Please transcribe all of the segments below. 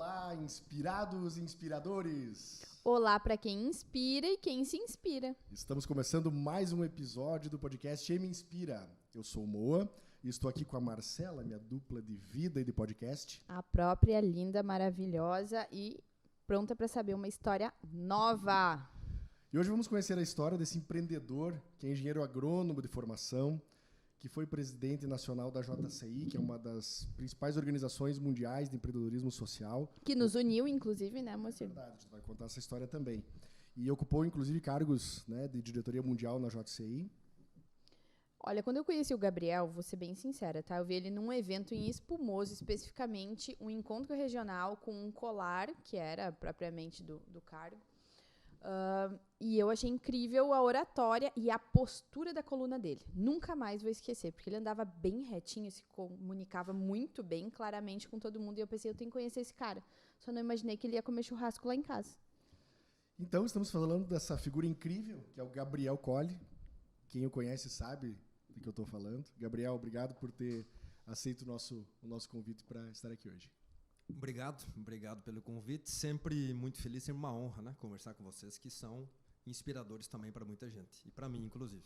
Olá, inspirados e inspiradores! Olá para quem inspira e quem se inspira. Estamos começando mais um episódio do podcast Me Inspira. Eu sou o Moa e estou aqui com a Marcela, minha dupla de vida e de podcast. A própria, linda, maravilhosa e pronta para saber uma história nova. E hoje vamos conhecer a história desse empreendedor, que é engenheiro agrônomo de formação, que foi presidente nacional da JCI, que é uma das principais organizações mundiais de empreendedorismo social. Que nos uniu, inclusive, né, moço? É verdade, a gente vai contar essa história também. E ocupou, inclusive, cargos, né, de diretoria mundial na JCI. Olha, quando eu conheci o Gabriel, vou ser bem sincera, tá? Eu vi ele num evento em Espumoso, especificamente um encontro regional com um colar, que era propriamente do cargo. E eu achei incrível a oratória e a postura da coluna dele. Nunca mais vou esquecer, porque ele andava bem retinho, se comunicava muito bem, claramente com todo mundo. E eu pensei, eu tenho que conhecer esse cara. Só não imaginei que ele ia comer churrasco lá em casa. Então, estamos falando dessa figura incrível, que é o Gabriel Colli. Quem o conhece sabe do que eu estou falando. Gabriel, obrigado por ter aceito o nosso convite para estar aqui hoje. Obrigado pelo convite. Sempre muito feliz, sempre uma honra, né, conversar com vocês, que são inspiradores também para muita gente, e para mim, inclusive.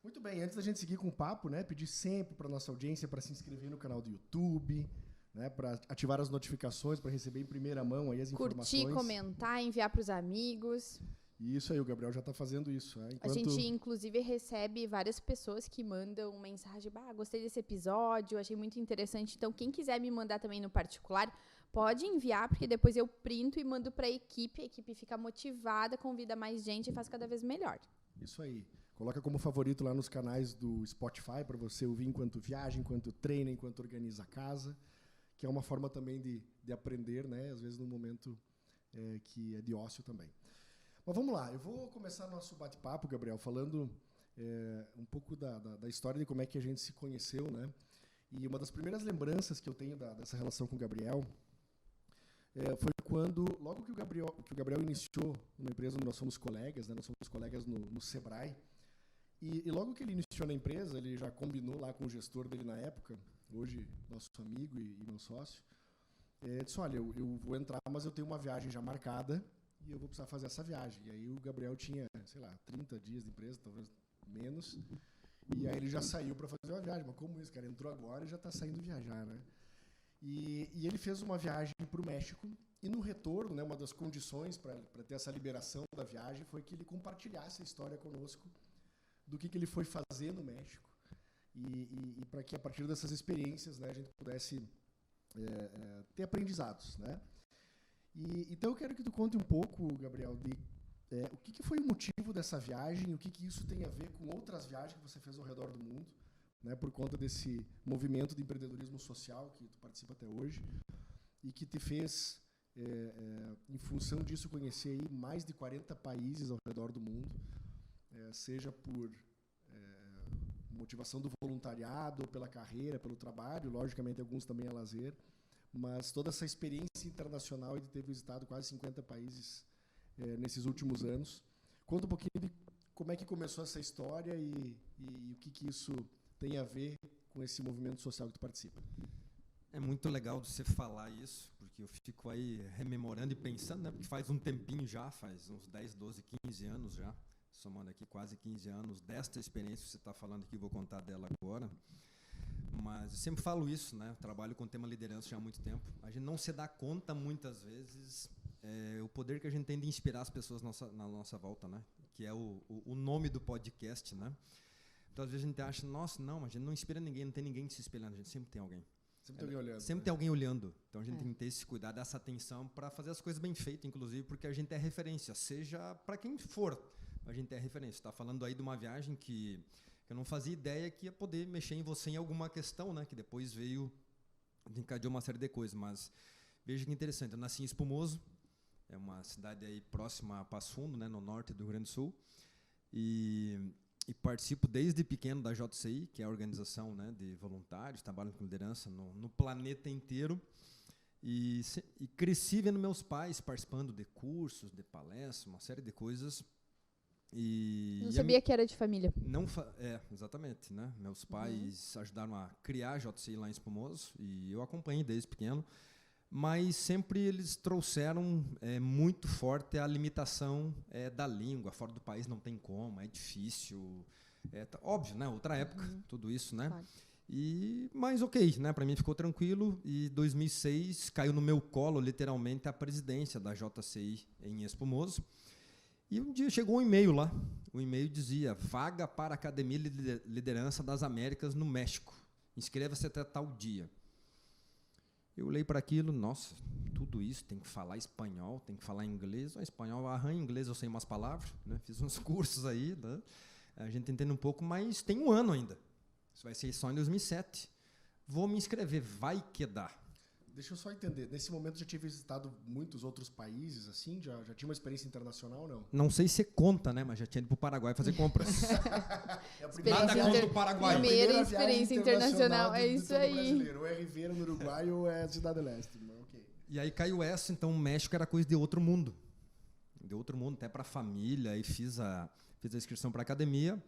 Muito bem, antes da gente seguir com o papo, né, pedir sempre para nossa audiência para se inscrever no canal do YouTube, né, para ativar as notificações, para receber em primeira mão aí as informações. Curtir, comentar, enviar para os amigos. Isso aí, o Gabriel já está fazendo isso. Né? A gente, inclusive, recebe várias pessoas que mandam mensagem, gostei desse episódio, achei muito interessante. Então, quem quiser me mandar também no particular, pode enviar, porque depois eu printo e mando para a equipe fica motivada, convida mais gente e faz cada vez melhor. Isso aí. Coloca como favorito lá nos canais do Spotify para você ouvir enquanto viaja, enquanto treina, enquanto organiza a casa, que é uma forma também de aprender, né? Às vezes num momento que é de ócio também. Mas vamos lá, eu vou começar nosso bate-papo, Gabriel, falando um pouco da história de como é que a gente se conheceu, né? E uma das primeiras lembranças que eu tenho dessa relação com o Gabriel foi quando, logo que o Gabriel iniciou uma empresa onde nós somos colegas, né? Nós somos colegas no Sebrae, e logo que ele iniciou na empresa, ele já combinou lá com o gestor dele na época, hoje nosso amigo e meu sócio, disse, olha, eu vou entrar, mas eu tenho uma viagem já marcada, e eu vou precisar fazer essa viagem. E aí o Gabriel tinha, 30 dias de empresa, talvez menos, e aí ele já saiu para fazer uma viagem. Mas como isso, cara? Entrou agora e já está saindo viajar, né? E ele fez uma viagem para o México, e no retorno, né, uma das condições para ter essa liberação da viagem foi que ele compartilhasse a história conosco do que ele foi fazer no México, e para que a partir dessas experiências, né, a gente pudesse ter aprendizados, né? Então eu quero que tu conte um pouco, Gabriel, de o que foi o motivo dessa viagem, o que isso tem a ver com outras viagens que você fez ao redor do mundo, né, por conta desse movimento de empreendedorismo social que tu participa até hoje, e que te fez, em função disso, conhecer aí mais de 40 países ao redor do mundo, seja por motivação do voluntariado, ou pela carreira, pelo trabalho, logicamente alguns também a lazer, mas toda essa experiência internacional e de ter visitado quase 50 países nesses últimos anos. Conta um pouquinho de como é que começou essa história e o que isso tem a ver com esse movimento social que tu participa. É muito legal você falar isso, porque eu fico aí rememorando e pensando, né, porque faz um tempinho já, faz uns 10, 12, 15 anos já, somando aqui quase 15 anos desta experiência que você está falando aqui, vou contar dela agora. Mas eu sempre falo isso, né? Eu trabalho com o tema liderança já há muito tempo. A gente não se dá conta, muitas vezes, o poder que a gente tem de inspirar as pessoas na nossa volta, né? Que é o nome do podcast, né? Então, às vezes, a gente acha, nossa, não, a gente não inspira ninguém, não tem ninguém se espelhando, a gente sempre tem alguém. Sempre tem alguém olhando. Sempre tem alguém olhando. Então, a gente tem que ter esse cuidado, essa atenção para fazer as coisas bem feitas, inclusive, porque a gente é referência, seja para quem for, a gente é referência. Está falando aí de uma viagem que eu não fazia ideia que ia poder mexer em você em alguma questão, né? Que depois encadeou uma série de coisas. Mas veja que interessante, eu nasci em Espumoso, é uma cidade aí próxima a Passo Fundo, né? No norte do Rio Grande do Sul, e participo desde pequeno da JCI, que é a organização, né, de voluntários, trabalham com liderança no planeta inteiro, e cresci vendo meus pais participando de cursos, de palestras, uma série de coisas. Não sabia que era de família. Exatamente, né? Meus pais ajudaram a criar a JCI lá em Espumoso, e eu acompanhei desde pequeno. mas sempre eles trouxeram muito forte a limitação da língua. Fora do país não tem como, é difícil. Óbvio, né? Outra época, tudo isso, né? Claro. Mas ok, né? Para mim ficou tranquilo. E 2006 caiu no meu colo, literalmente, a presidência da JCI em Espumoso. E um dia chegou um e-mail lá. O e-mail dizia: vaga para a Academia de Liderança das Américas no México. Inscreva-se até tal dia. Eu olhei para aquilo, nossa, tudo isso, tem que falar espanhol, tem que falar inglês. O espanhol arranha, inglês eu sei umas palavras, né? Fiz uns cursos aí, né? A gente entende um pouco, mas tem um ano ainda. Isso vai ser só em 2007. Vou me inscrever, vai que dá. Deixa eu só entender, nesse momento já tinha visitado muitos outros países, assim? Já tinha uma experiência internacional, não? Não sei se conta, né? Mas já tinha ido para o Paraguai fazer compras. Nada contra o Paraguai. Primeira experiência internacional, é isso aí. Brasileiro. Ou é Ribeira, no Uruguai, ou é Cidade Leste. Okay. E aí caiu essa, então o México era coisa de outro mundo. De outro mundo, até para a família. Aí fiz a inscrição para a academia,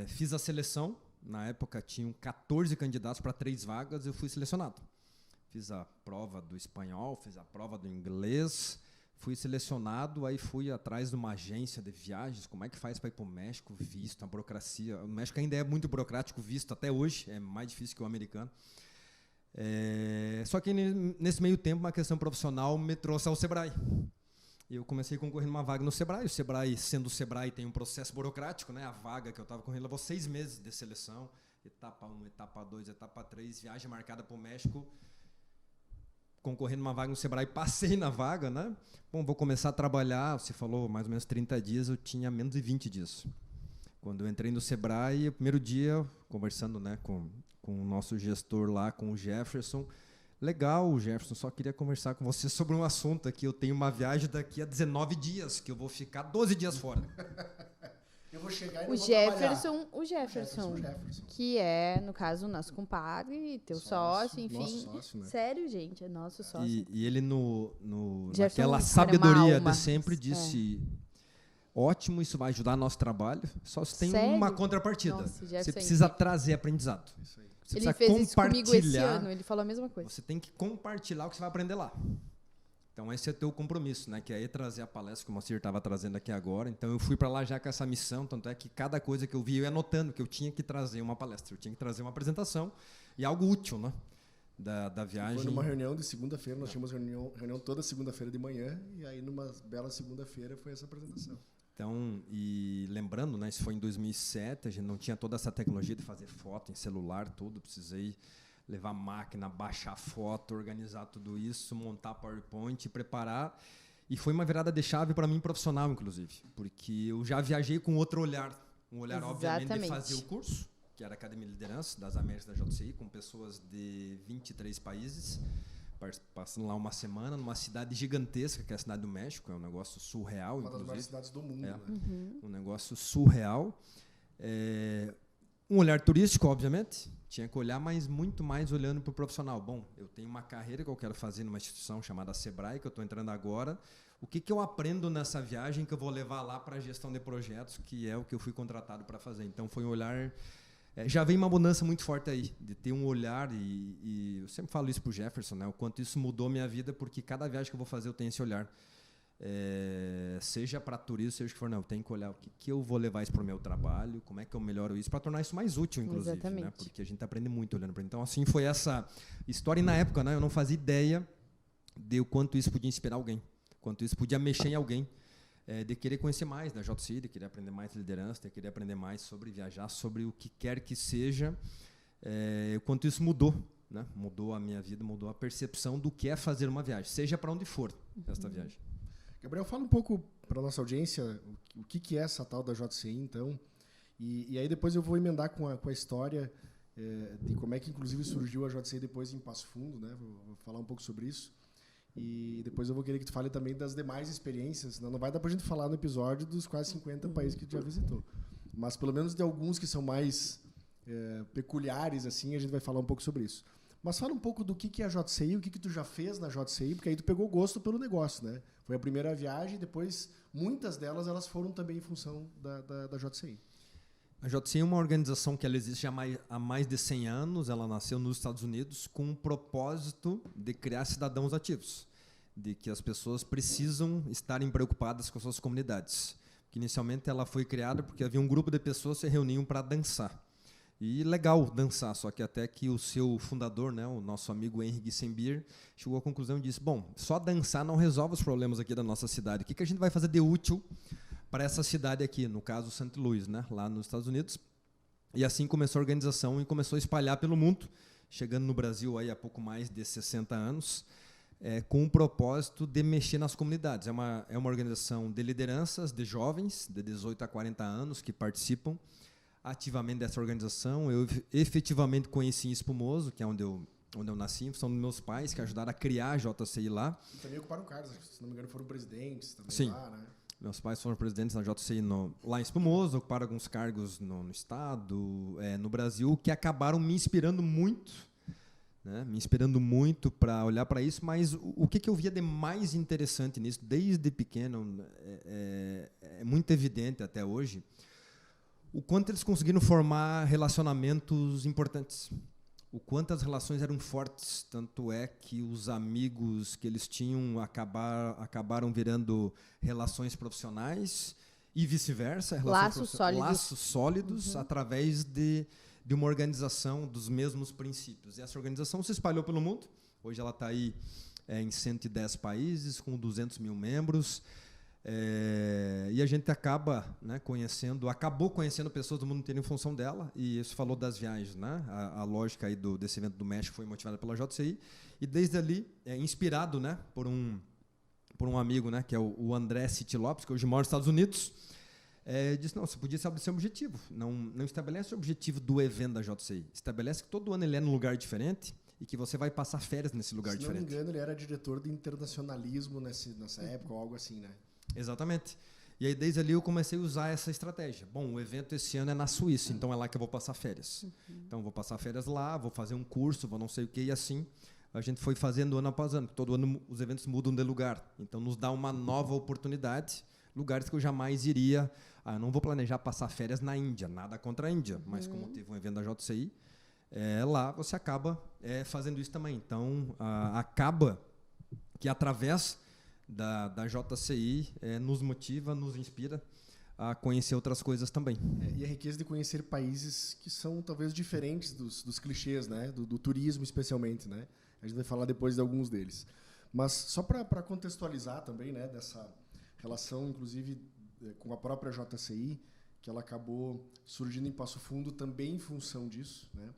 fiz a seleção. Na época tinham 14 candidatos para 3 vagas, eu fui selecionado. Fiz a prova do espanhol, fiz a prova do inglês, fui selecionado, aí fui atrás de uma agência de viagens. Como é que faz para ir para o México? Visto, a burocracia. O México ainda é muito burocrático, visto até hoje, é mais difícil que o americano. Só que nesse meio tempo, uma questão profissional me trouxe ao Sebrae. Eu comecei concorrendo uma vaga no Sebrae. O Sebrae, sendo o Sebrae, tem um processo burocrático, né? A vaga que eu estava correndo levou 6 meses de seleção. Etapa 1, etapa 2, etapa 3, viagem marcada para o México. Concorrendo uma vaga no Sebrae, passei na vaga, né? Bom, vou começar a trabalhar. Você falou mais ou menos 30 dias, eu tinha menos de 20 dias. Quando eu entrei no Sebrae, o primeiro dia, conversando, né, com o nosso gestor lá, com o Jefferson. Legal, Jefferson, só queria conversar com você sobre um assunto aqui. Eu tenho uma viagem daqui a 19 dias, que eu vou ficar 12 dias fora. Eu vou chegar e O não vou Jefferson, trabalhar. Que é, no caso, o nosso compadre, teu sócio, enfim. Nosso sócio, né? Sério, gente, é nosso sócio. E ele, Jefferson, naquela sabedoria de sempre, disse: ótimo, isso vai ajudar nosso trabalho, só se tem uma contrapartida. Nossa, você precisa trazer aprendizado. Isso aí. Você ele precisa fez compartilhar. isso comigo esse ano, ele falou a mesma coisa. Você tem que compartilhar o que você vai aprender lá. Então, esse é o teu compromisso, né? Que é trazer a palestra que o Moacir estava trazendo aqui agora. Então, eu fui para lá já com essa missão, tanto é que cada coisa que eu vi, eu ia anotando que eu tinha que trazer uma palestra, eu tinha que trazer uma apresentação e algo útil, né? Da viagem. Foi numa reunião de segunda-feira, nós tínhamos reunião toda segunda-feira de manhã, e aí numa bela segunda-feira foi essa apresentação. Então, e lembrando, né? Isso foi em 2007, a gente não tinha toda essa tecnologia de fazer foto em celular, tudo, precisei levar máquina, baixar foto, organizar tudo isso, montar PowerPoint, preparar. E foi uma virada de chave para mim profissional, inclusive, porque eu já viajei com outro olhar. Um olhar, obviamente, de fazer o curso, que era a Academia de Liderança das Américas da JCI, com pessoas de 23 países, passando lá uma semana, numa cidade gigantesca, que é a Cidade do México, é um negócio surreal, uma das maiores cidades do mundo. Né? Um negócio surreal. Um olhar turístico, obviamente, tinha que olhar, mas muito mais olhando para o profissional. Bom, eu tenho uma carreira que eu quero fazer numa instituição chamada Sebrae, que eu estou entrando agora. O que eu aprendo nessa viagem que eu vou levar lá para a gestão de projetos, que é o que eu fui contratado para fazer. Então, foi um olhar... já vem uma mudança muito forte aí, de ter um olhar, e eu sempre falo isso para o Jefferson, né, o quanto isso mudou minha vida, porque cada viagem que eu vou fazer eu tenho esse olhar. Seja para turismo, seja o que for, não, eu tenho que olhar o que eu vou levar isso para o meu trabalho, como é que eu melhoro isso, para tornar isso mais útil, inclusive. Né, porque a gente aprende muito olhando para ele. Então, assim, foi essa história, e na época, né, eu não fazia ideia de o quanto isso podia inspirar alguém, quanto isso podia mexer em alguém. De querer conhecer mais da JCI, de querer aprender mais de liderança, de querer aprender mais sobre viajar, sobre o que quer que seja, quanto isso mudou, né? Mudou a minha vida, mudou a percepção do que é fazer uma viagem, seja para onde for esta viagem. Gabriel, fala um pouco para a nossa audiência o que é essa tal da JCI, então, e aí depois eu vou emendar com a história de como é que, inclusive, surgiu a JCI depois em Passo Fundo, né? Vou falar um pouco sobre isso. E depois eu vou querer que tu fale também das demais experiências. Não vai dar pra gente falar no episódio dos quase 50 países que tu já visitou. Mas pelo menos de alguns que são mais peculiares, assim, a gente vai falar um pouco sobre isso. Mas fala um pouco do que é a JCI, o que tu já fez na JCI, porque aí tu pegou gosto pelo negócio, né? Foi a primeira viagem, depois muitas delas elas foram também em função da JCI. A JCI é uma organização que ela existe há mais de 100 anos. Ela nasceu nos Estados Unidos com o propósito de criar cidadãos ativos, de que as pessoas precisam estarem preocupadas com as suas comunidades. Que inicialmente ela foi criada porque havia um grupo de pessoas que se reuniam para dançar. E legal dançar, só que até que o seu fundador, né, o nosso amigo Henry Gissenbier, chegou à conclusão e disse, bom, só dançar não resolve os problemas aqui da nossa cidade. O que a gente vai fazer de útil para essa cidade aqui, no caso St. Louis, né, lá nos Estados Unidos? E assim começou a organização e começou a espalhar pelo mundo, chegando no Brasil aí há pouco mais de 60 anos, com o propósito de mexer nas comunidades. É uma organização de lideranças, de jovens, de 18 a 40 anos, que participam ativamente dessa organização. Eu efetivamente conheci em Espumoso, que é onde eu nasci, são meus pais que ajudaram a criar a JCI lá. E também ocuparam cargos, se não me engano foram presidentes também. Sim. Lá, né? Meus pais foram presidentes da JCI lá em Espumoso, ocuparam alguns cargos no estado, no Brasil, que acabaram me inspirando muito, né? Me inspirando muito para olhar para isso, mas o que eu via de mais interessante nisso, desde pequeno, é muito evidente até hoje, o quanto eles conseguiram formar relacionamentos importantes, o quanto as relações eram fortes, tanto é que os amigos que eles tinham acabaram virando relações profissionais e vice-versa, laços sólidos através de uma organização dos mesmos princípios. E essa organização se espalhou pelo mundo, hoje ela está aí em 110 países, com 200 mil membros, e a gente acabou conhecendo pessoas do mundo inteiro em função dela, e isso falou das viagens, né? A lógica aí desse evento do México foi motivada pela JCI, e desde ali, inspirado, né, por um amigo, né, que é o André City Lopes, que hoje mora nos Estados Unidos, disse, não, você podia estabelecer um objetivo, não estabelece o objetivo do evento da JCI, estabelece que todo ano ele é num lugar diferente, e que você vai passar férias nesse lugar diferente. Se não me engano, ele era diretor de internacionalismo nessa época, ou algo assim, né? Exatamente. E aí, desde ali, eu comecei a usar essa estratégia. Bom, o evento esse ano é na Suíça, então é lá que eu vou passar férias. Então, eu vou passar férias lá, vou fazer um curso, vou não sei o quê, e assim a gente foi fazendo ano após ano. Todo ano os eventos mudam de lugar. Então, nos dá uma nova oportunidade, lugares que eu jamais iria. Eu não vou planejar passar férias na Índia, nada contra a Índia, mas como teve um evento da JCI, lá você acaba fazendo isso também. Então, acaba que através da JCI nos motiva, nos inspira a conhecer outras coisas também. E a riqueza de conhecer países que são talvez diferentes dos clichês, né? Do turismo especialmente, né? A gente vai falar depois de alguns deles. Mas só para contextualizar também, né, dessa relação, inclusive, com a própria JCI, que ela acabou surgindo em Passo Fundo também em função disso, né?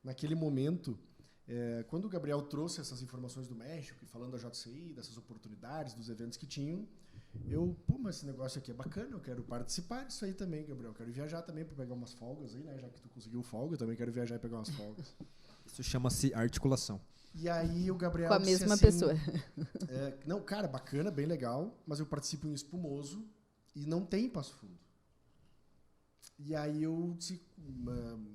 Naquele momento, quando o Gabriel trouxe essas informações do México, falando da JCI, dessas oportunidades, dos eventos que tinham, mas esse negócio aqui é bacana, eu quero participar disso aí também, Gabriel. Eu quero viajar também para pegar umas folgas aí, né? Já que tu conseguiu folga, eu também quero viajar e pegar umas folgas. Isso chama-se articulação. E aí o Gabriel com a disse mesma assim, pessoa. Não, cara, bacana, bem legal, mas eu participo em Espumoso e não tem Passo Fundo. E aí eu disse,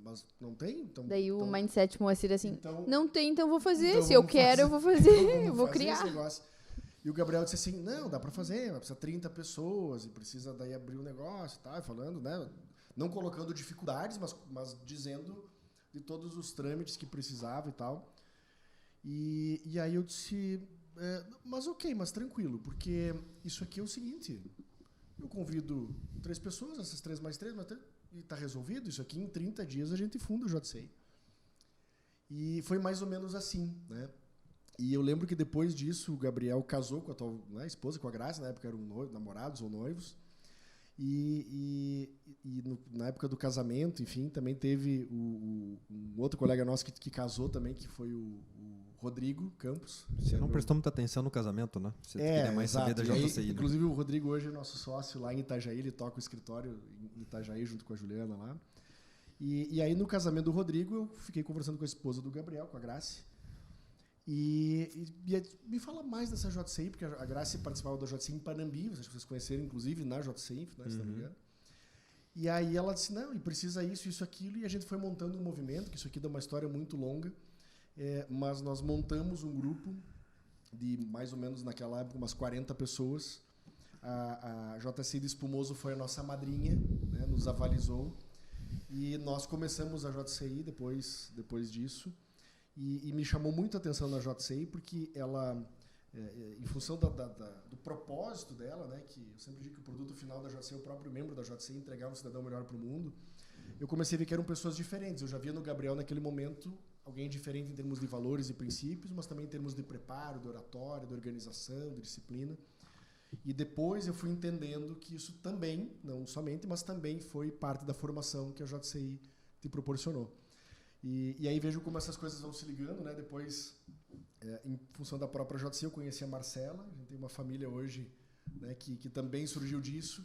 mas não tem? Então, daí o mindset Moacir assim, então, não tem, então vou fazer. Então se eu quero, eu vou fazer. Eu vou criar. E o Gabriel disse assim, não, dá para fazer, mas precisa 30 pessoas e precisa daí abrir um negócio e tal, falando, né? Não colocando dificuldades, mas dizendo de todos os trâmites que precisava e tal. E aí eu disse, mas ok, mas tranquilo, porque isso aqui é o seguinte, eu convido 3 pessoas, essas 3 mais 3, e está resolvido, isso aqui em 30 dias a gente funda o JCI. E foi mais ou menos assim, né? E eu lembro que depois disso o Gabriel casou com a atual, né, esposa, com a Graça, na época eram namorados ou noivos. Na época do casamento, enfim, também teve um outro colega nosso que casou também, que foi o Rodrigo Campos. Você não prestou muita atenção no casamento, né? Você queria mais saber da JCI, né? Inclusive o Rodrigo hoje é nosso sócio lá em Itajaí, ele toca o escritório em Itajaí junto com a Juliana lá. E aí no casamento do Rodrigo eu fiquei conversando com a esposa do Gabriel, com a Grace. E me fala mais dessa JCI, porque a Grace participava da JCI em Panambi, vocês conheceram inclusive na JCI, né, se não me engano. E aí ela disse, não, e precisa isso, aquilo, e a gente foi montando um movimento, que isso aqui dá uma história muito longa, mas nós montamos um grupo de mais ou menos naquela época umas 40 pessoas. A JCI de Espumoso foi a nossa madrinha, né, nos avalizou, E nós começamos a JCI depois disso. E me chamou muito a atenção na JCI porque ela, em função do propósito dela, né, que eu sempre digo que o produto final da JCI é o próprio membro da JCI, entregar um cidadão melhor para o mundo, eu comecei a ver que eram pessoas diferentes. Eu já via no Gabriel, naquele momento, alguém diferente em termos de valores e princípios, mas também em termos de preparo, de oratória, de organização, de disciplina. E depois eu fui entendendo que isso também, não somente, mas também foi parte da formação que a JCI te proporcionou. E aí vejo como essas coisas vão se ligando, né? Depois, em função da própria JCI, eu conheci a Marcela. A gente tem uma família hoje, né, que também surgiu disso.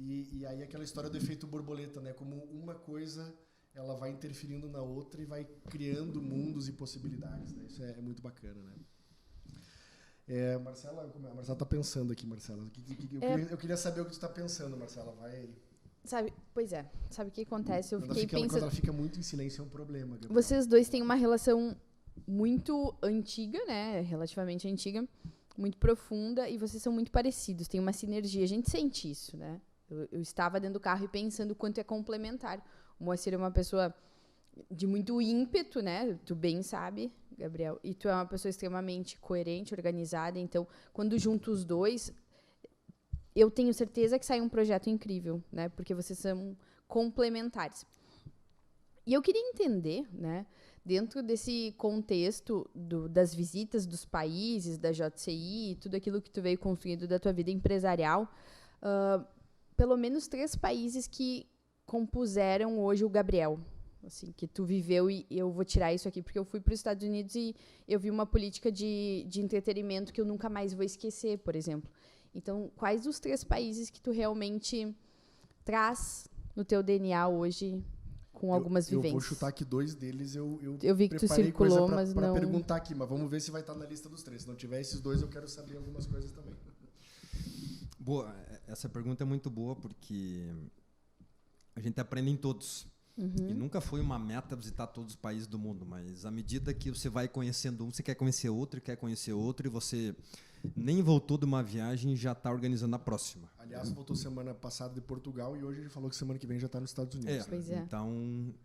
E aí aquela história do efeito borboleta, né? Como uma coisa ela vai interferindo na outra e vai criando mundos e possibilidades, né? Isso é muito bacana, né? Marcela, a Marcela está pensando aqui, Marcela. Eu queria saber o que tu está pensando, Marcela. Vai... Sabe o que acontece? Eu fiquei Quando pensando... ela fica muito em silêncio é um problema, Gabriel. Vocês dois têm uma relação muito antiga, né? Relativamente antiga, muito profunda, e vocês são muito parecidos, tem uma sinergia. A gente sente isso, né? Eu estava dentro do carro e pensando o quanto é complementar. O Moacir é uma pessoa de muito ímpeto, né? Tu bem sabe, Gabriel. E tu é uma pessoa extremamente coerente, organizada. Então, quando junto os dois, eu tenho certeza que sai um projeto incrível, né? Porque vocês são complementares. E eu queria entender, né? Dentro desse contexto das visitas dos países, da JCI, tudo aquilo que tu veio construindo da tua vida empresarial, pelo menos 3 países que compuseram hoje o Gabriel, assim, que tu viveu, e eu vou tirar isso aqui porque eu fui para os Estados Unidos e eu vi uma política de entretenimento que eu nunca mais vou esquecer, por exemplo. Então, quais os 3 países que tu realmente traz no teu DNA hoje com algumas vivências? Eu vou chutar que 2 deles eu vi que tu circulou, mas não... para perguntar aqui, mas vamos ver se vai estar na lista dos 3. Se não tiver esses 2, eu quero saber algumas coisas também. Boa, essa pergunta é muito boa porque a gente aprende em todos. E nunca foi uma meta visitar todos os países do mundo, mas à medida que você vai conhecendo um, você quer conhecer outro, e você nem voltou de uma viagem e já está organizando a próxima. Aliás, voltou semana passada de Portugal e hoje ele falou que semana que vem já está nos Estados Unidos. Pois é. Então,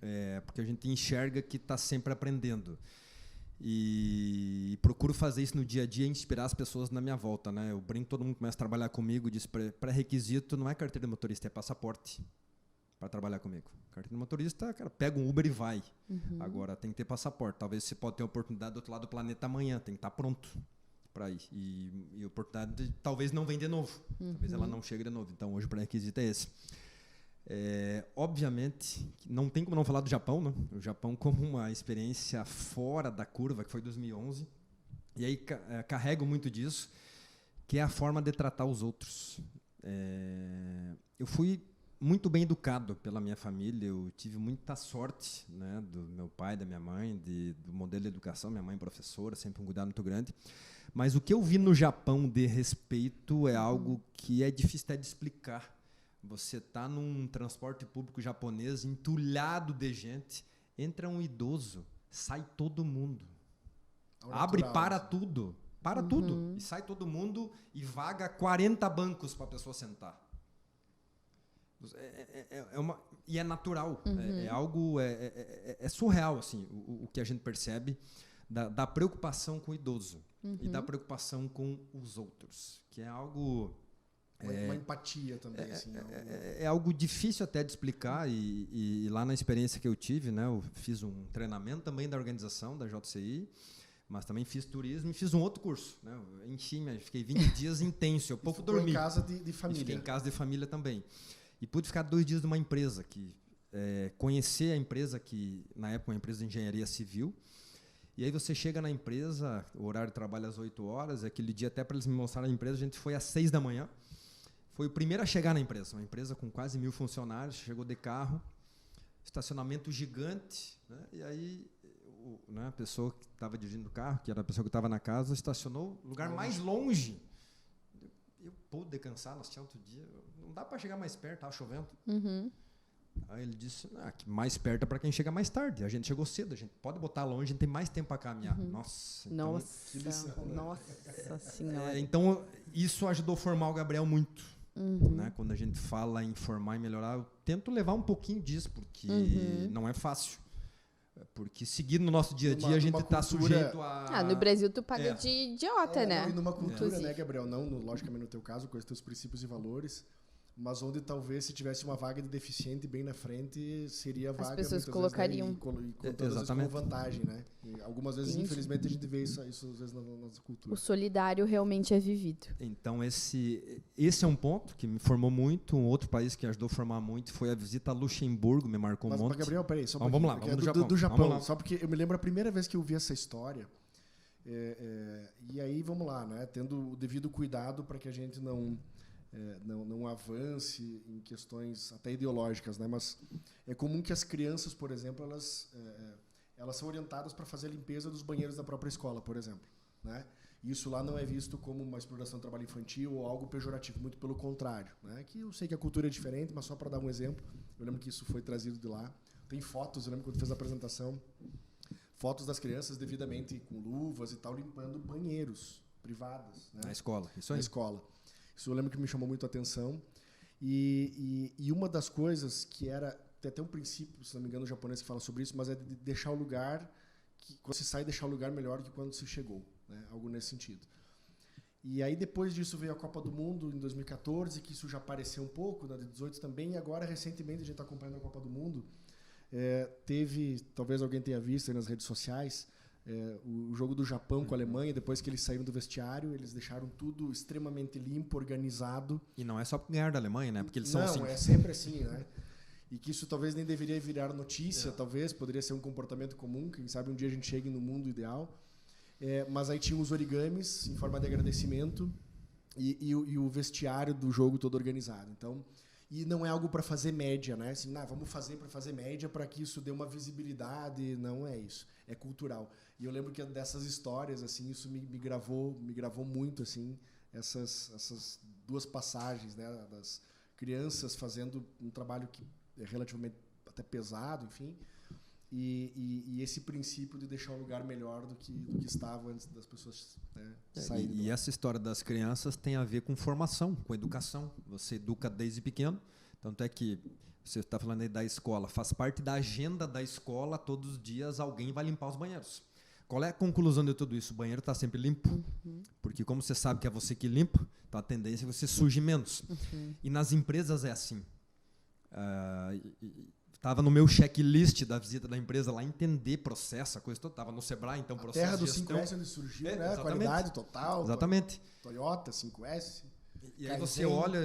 porque a gente enxerga que está sempre aprendendo. E procuro fazer isso no dia a dia e inspirar as pessoas na minha volta, né? Eu brinco, todo mundo começa a trabalhar comigo, diz pré-requisito não é carteira de motorista, é passaporte para trabalhar comigo. Carteira de motorista, cara, pega um Uber e vai. Agora tem que ter passaporte. Talvez você pode ter a oportunidade do outro lado do planeta amanhã, tem que estar pronto para ir. E a oportunidade talvez não venha de novo, talvez ela não chegue de novo. Então hoje o pré-requisito é esse. Obviamente, não tem como não falar do Japão, né? O Japão como uma experiência fora da curva, que foi 2011. E aí carrego muito disso, que é a forma de tratar os outros. Eu fui muito bem educado pela minha família, eu tive muita sorte, né, do meu pai, da minha mãe, do modelo de educação, minha mãe professora, sempre um cuidado muito grande. Mas o que eu vi no Japão de respeito é algo que é difícil até de explicar. Você está num transporte público japonês entulhado de gente, entra um idoso, sai todo mundo. Abre para tudo, tudo. E sai todo mundo e vaga 40 bancos para a pessoa sentar. E é natural, é algo surreal assim, o que a gente percebe da preocupação com o idoso e da preocupação com os outros, que é algo... Uma empatia também. É algo difícil até de explicar e lá na experiência que eu tive, né, eu fiz um treinamento também da organização da JCI, mas também fiz turismo e fiz um outro curso. Né, fiquei 20 dias intenso, eu pouco dormi. Em casa de família. Fiquei em casa de família também. E pude ficar 2 dias numa empresa, conhecer a empresa, que na época uma empresa de engenharia civil. E aí você chega na empresa, o horário de trabalho às 8 horas, aquele dia até para eles me mostrarem a empresa, a gente foi às 6 da manhã. Foi o primeiro a chegar na empresa, uma empresa com quase 1000 funcionários, chegou de carro, estacionamento gigante, né? E aí a pessoa que estava dirigindo o carro, que era a pessoa que estava na casa, estacionou no lugar mais longe. Eu pude cansar, nós tínhamos outro dia, não dá para chegar mais perto, estava chovendo. Aí ele disse, que mais perto é para quem chega mais tarde. A gente chegou cedo, a gente pode botar longe, a gente tem mais tempo para caminhar. Nossa, então, Nossa Senhora. então, isso ajudou a formar o Gabriel muito. Né? Quando a gente fala em formar e melhorar, eu tento levar um pouquinho disso, porque não é fácil. Porque seguir no nosso dia a dia, a gente está sujeito a... no Brasil tu paga de idiota, né? Não, e numa cultura, né, Gabriel? Não, logicamente no teu caso, com os teus princípios e valores, mas onde talvez se tivesse uma vaga de deficiente bem na frente, seria a vaga... As pessoas colocariam. Vezes, né, e todas como vantagem, né? E algumas vezes, infelizmente, a gente vê isso às vezes na nossa cultura. O solidário realmente é vivido. Então, esse é um ponto que me formou muito. Um outro país que ajudou a formar muito foi a visita a Luxemburgo, me marcou um monte. Mas, Gabriel, peraí, só vamos lá, vamos do Japão. Só porque eu me lembro a primeira vez que eu vi essa história, e aí, vamos lá, né? Tendo o devido cuidado para que a gente não avance em questões até ideológicas, né? Mas é comum que as crianças, por exemplo, elas são orientadas para fazer a limpeza dos banheiros da própria escola, por exemplo, né? Isso lá não é visto como uma exploração do trabalho infantil ou algo pejorativo, muito pelo contrário, né? Que eu sei que a cultura é diferente, mas só para dar um exemplo, eu lembro que isso foi trazido de lá. Tem fotos, eu lembro quando fez a apresentação, fotos das crianças devidamente com luvas e tal, limpando banheiros privados, né? Na escola, isso aí. Na escola. Isso eu lembro que me chamou muito a atenção. E uma das coisas que tem até um princípio, se não me engano, japonês que fala sobre isso, mas é de deixar o lugar, quando se sai, deixar o lugar melhor do que quando se chegou, né? Algo nesse sentido. E aí depois disso veio a Copa do Mundo em 2014, que isso já apareceu um pouco, na de 2018 também, e agora recentemente a gente está acompanhando a Copa do Mundo. Teve, talvez alguém tenha visto aí nas redes sociais, o jogo do Japão com a Alemanha, depois que eles saíram do vestiário, eles deixaram tudo extremamente limpo, organizado. E não é só ganhar da Alemanha, né? Porque eles são assim. Não, é sempre assim, né? E que isso talvez nem deveria virar notícia, talvez, poderia ser um comportamento comum, quem sabe um dia a gente chegue no mundo ideal. Mas aí tinha os origamis em forma de agradecimento e o vestiário do jogo todo organizado. Então, e não é algo para fazer média, né? Assim, vamos fazer para fazer média para que isso dê uma visibilidade, não é isso. É cultural. E eu lembro que dessas histórias, assim, isso me gravou muito, assim, essas duas passagens, né, das crianças fazendo um trabalho que é relativamente até pesado, enfim, e esse princípio de deixar o lugar melhor do que estava antes das pessoas, né, saírem. E essa história das crianças tem a ver com formação, com educação. Você educa desde pequeno, tanto é que você está falando aí da escola, faz parte da agenda da escola, todos os dias alguém vai limpar os banheiros. Qual é a conclusão de tudo isso? O banheiro está sempre limpo, porque como você sabe que é você que limpa, então a tendência é que você suje menos. E nas empresas é assim. Estava no meu checklist da visita da empresa lá, entender processo, a coisa toda. Estava no Sebrae, então processo terra do de gestão. 5S onde surgiu, né? Qualidade total. Exatamente. Toyota, 5S. E aí você olha,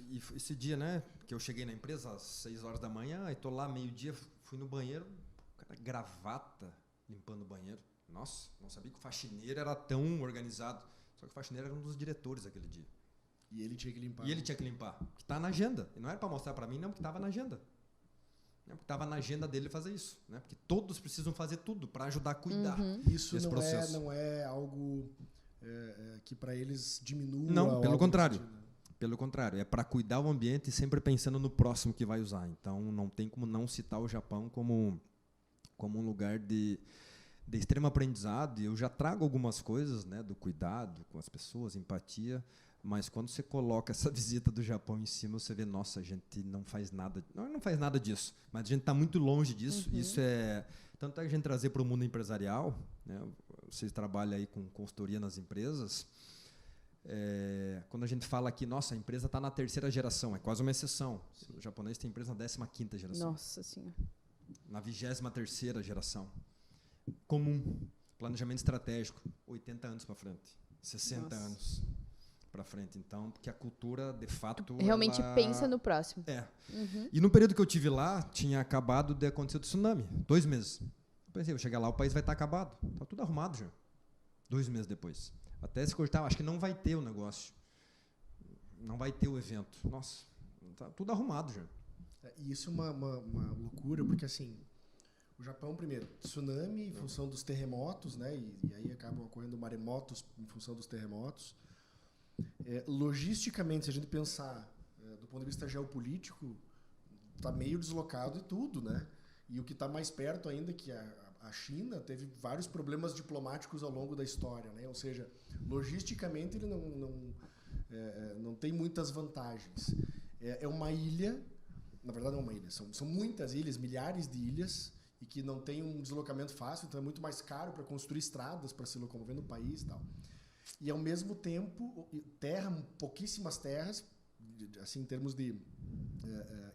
e esse dia, né, que eu cheguei na empresa às 6 horas da manhã, aí estou lá meio-dia, fui no banheiro, cara, gravata, limpando o banheiro. Nossa, não sabia que o faxineiro era tão organizado. Só que o faxineiro era um dos diretores aquele dia. E ele tinha que limpar. Que está na agenda. E não era para mostrar para mim, não, porque estava na agenda. Porque estava na agenda dele fazer isso. Né? Porque todos precisam fazer tudo para ajudar a cuidar isso desse processo. Não é algo que para eles diminua. Não, pelo contrário. Pelo contrário, é para cuidar o ambiente e sempre pensando no próximo que vai usar. Então, não tem como não citar o Japão como um lugar de extremo aprendizado. E eu já trago algumas coisas, né, do cuidado com as pessoas, empatia, mas quando você coloca essa visita do Japão em cima, você vê, nossa, a gente não faz nada disso, mas a gente está muito longe disso. Isso é tanto a gente trazer para o mundo empresarial, né, vocês trabalham aí com consultoria nas empresas, quando a gente fala que, nossa, a empresa está na 3ª geração, é quase uma exceção. O japonês tem empresa na 15ª geração. Nossa Senhora. Na 23ª geração. Comum. Planejamento estratégico. 80 anos para frente. 60 anos para frente. Então, porque a cultura, de fato... Realmente pensa no próximo. E no período que eu tive lá, tinha acabado de acontecer o tsunami. 2 meses. Eu pensei, vou chegar lá, o país vai estar acabado. Está tudo arrumado já. 2 meses depois. Até se cortar, acho que não vai ter o negócio. Não vai ter o evento. Nossa, está tudo arrumado já. E isso é uma loucura, porque assim, o Japão, primeiro, tsunami em função dos terremotos, né? E aí acabam ocorrendo maremotos em função dos terremotos. Logisticamente, se a gente pensar do ponto de vista geopolítico, está meio deslocado e tudo, né? E o que está mais perto ainda, que a China, teve vários problemas diplomáticos ao longo da história, né? Ou seja, logisticamente ele não tem muitas vantagens. É uma ilha, na verdade não é uma ilha, são muitas ilhas, milhares de ilhas, e que não tem um deslocamento fácil, então é muito mais caro para construir estradas para se locomover no país e tal. E ao mesmo tempo, pouquíssimas terras, assim, em termos de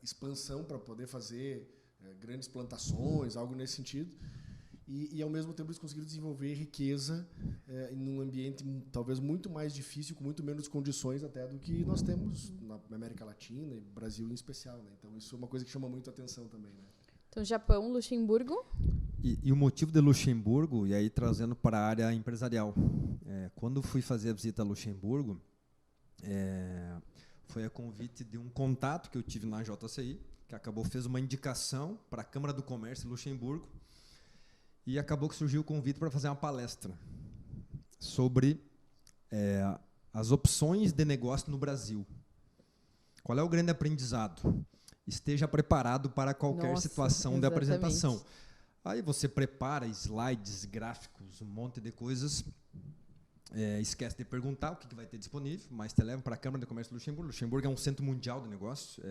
expansão para poder fazer grandes plantações, algo nesse sentido. E ao mesmo tempo eles conseguiram desenvolver riqueza em um ambiente talvez muito mais difícil, com muito menos condições até do que nós temos na América Latina e Brasil em especial, né? Então isso é uma coisa que chama muito a atenção também, né? Então, Japão, Luxemburgo. E o motivo de Luxemburgo, e aí trazendo para a área empresarial. Quando fui fazer a visita a Luxemburgo, foi a convite de um contato que eu tive na JCI, que fez uma indicação para a Câmara do Comércio de Luxemburgo, e acabou que surgiu o convite para fazer uma palestra sobre as opções de negócio no Brasil. Qual é o grande aprendizado? Esteja preparado para qualquer situação de apresentação. Aí você prepara slides, gráficos, um monte de coisas, esquece de perguntar o que vai ter disponível, mas te leva para a Câmara de Comércio de Luxemburgo. Luxemburgo é um centro mundial de negócio.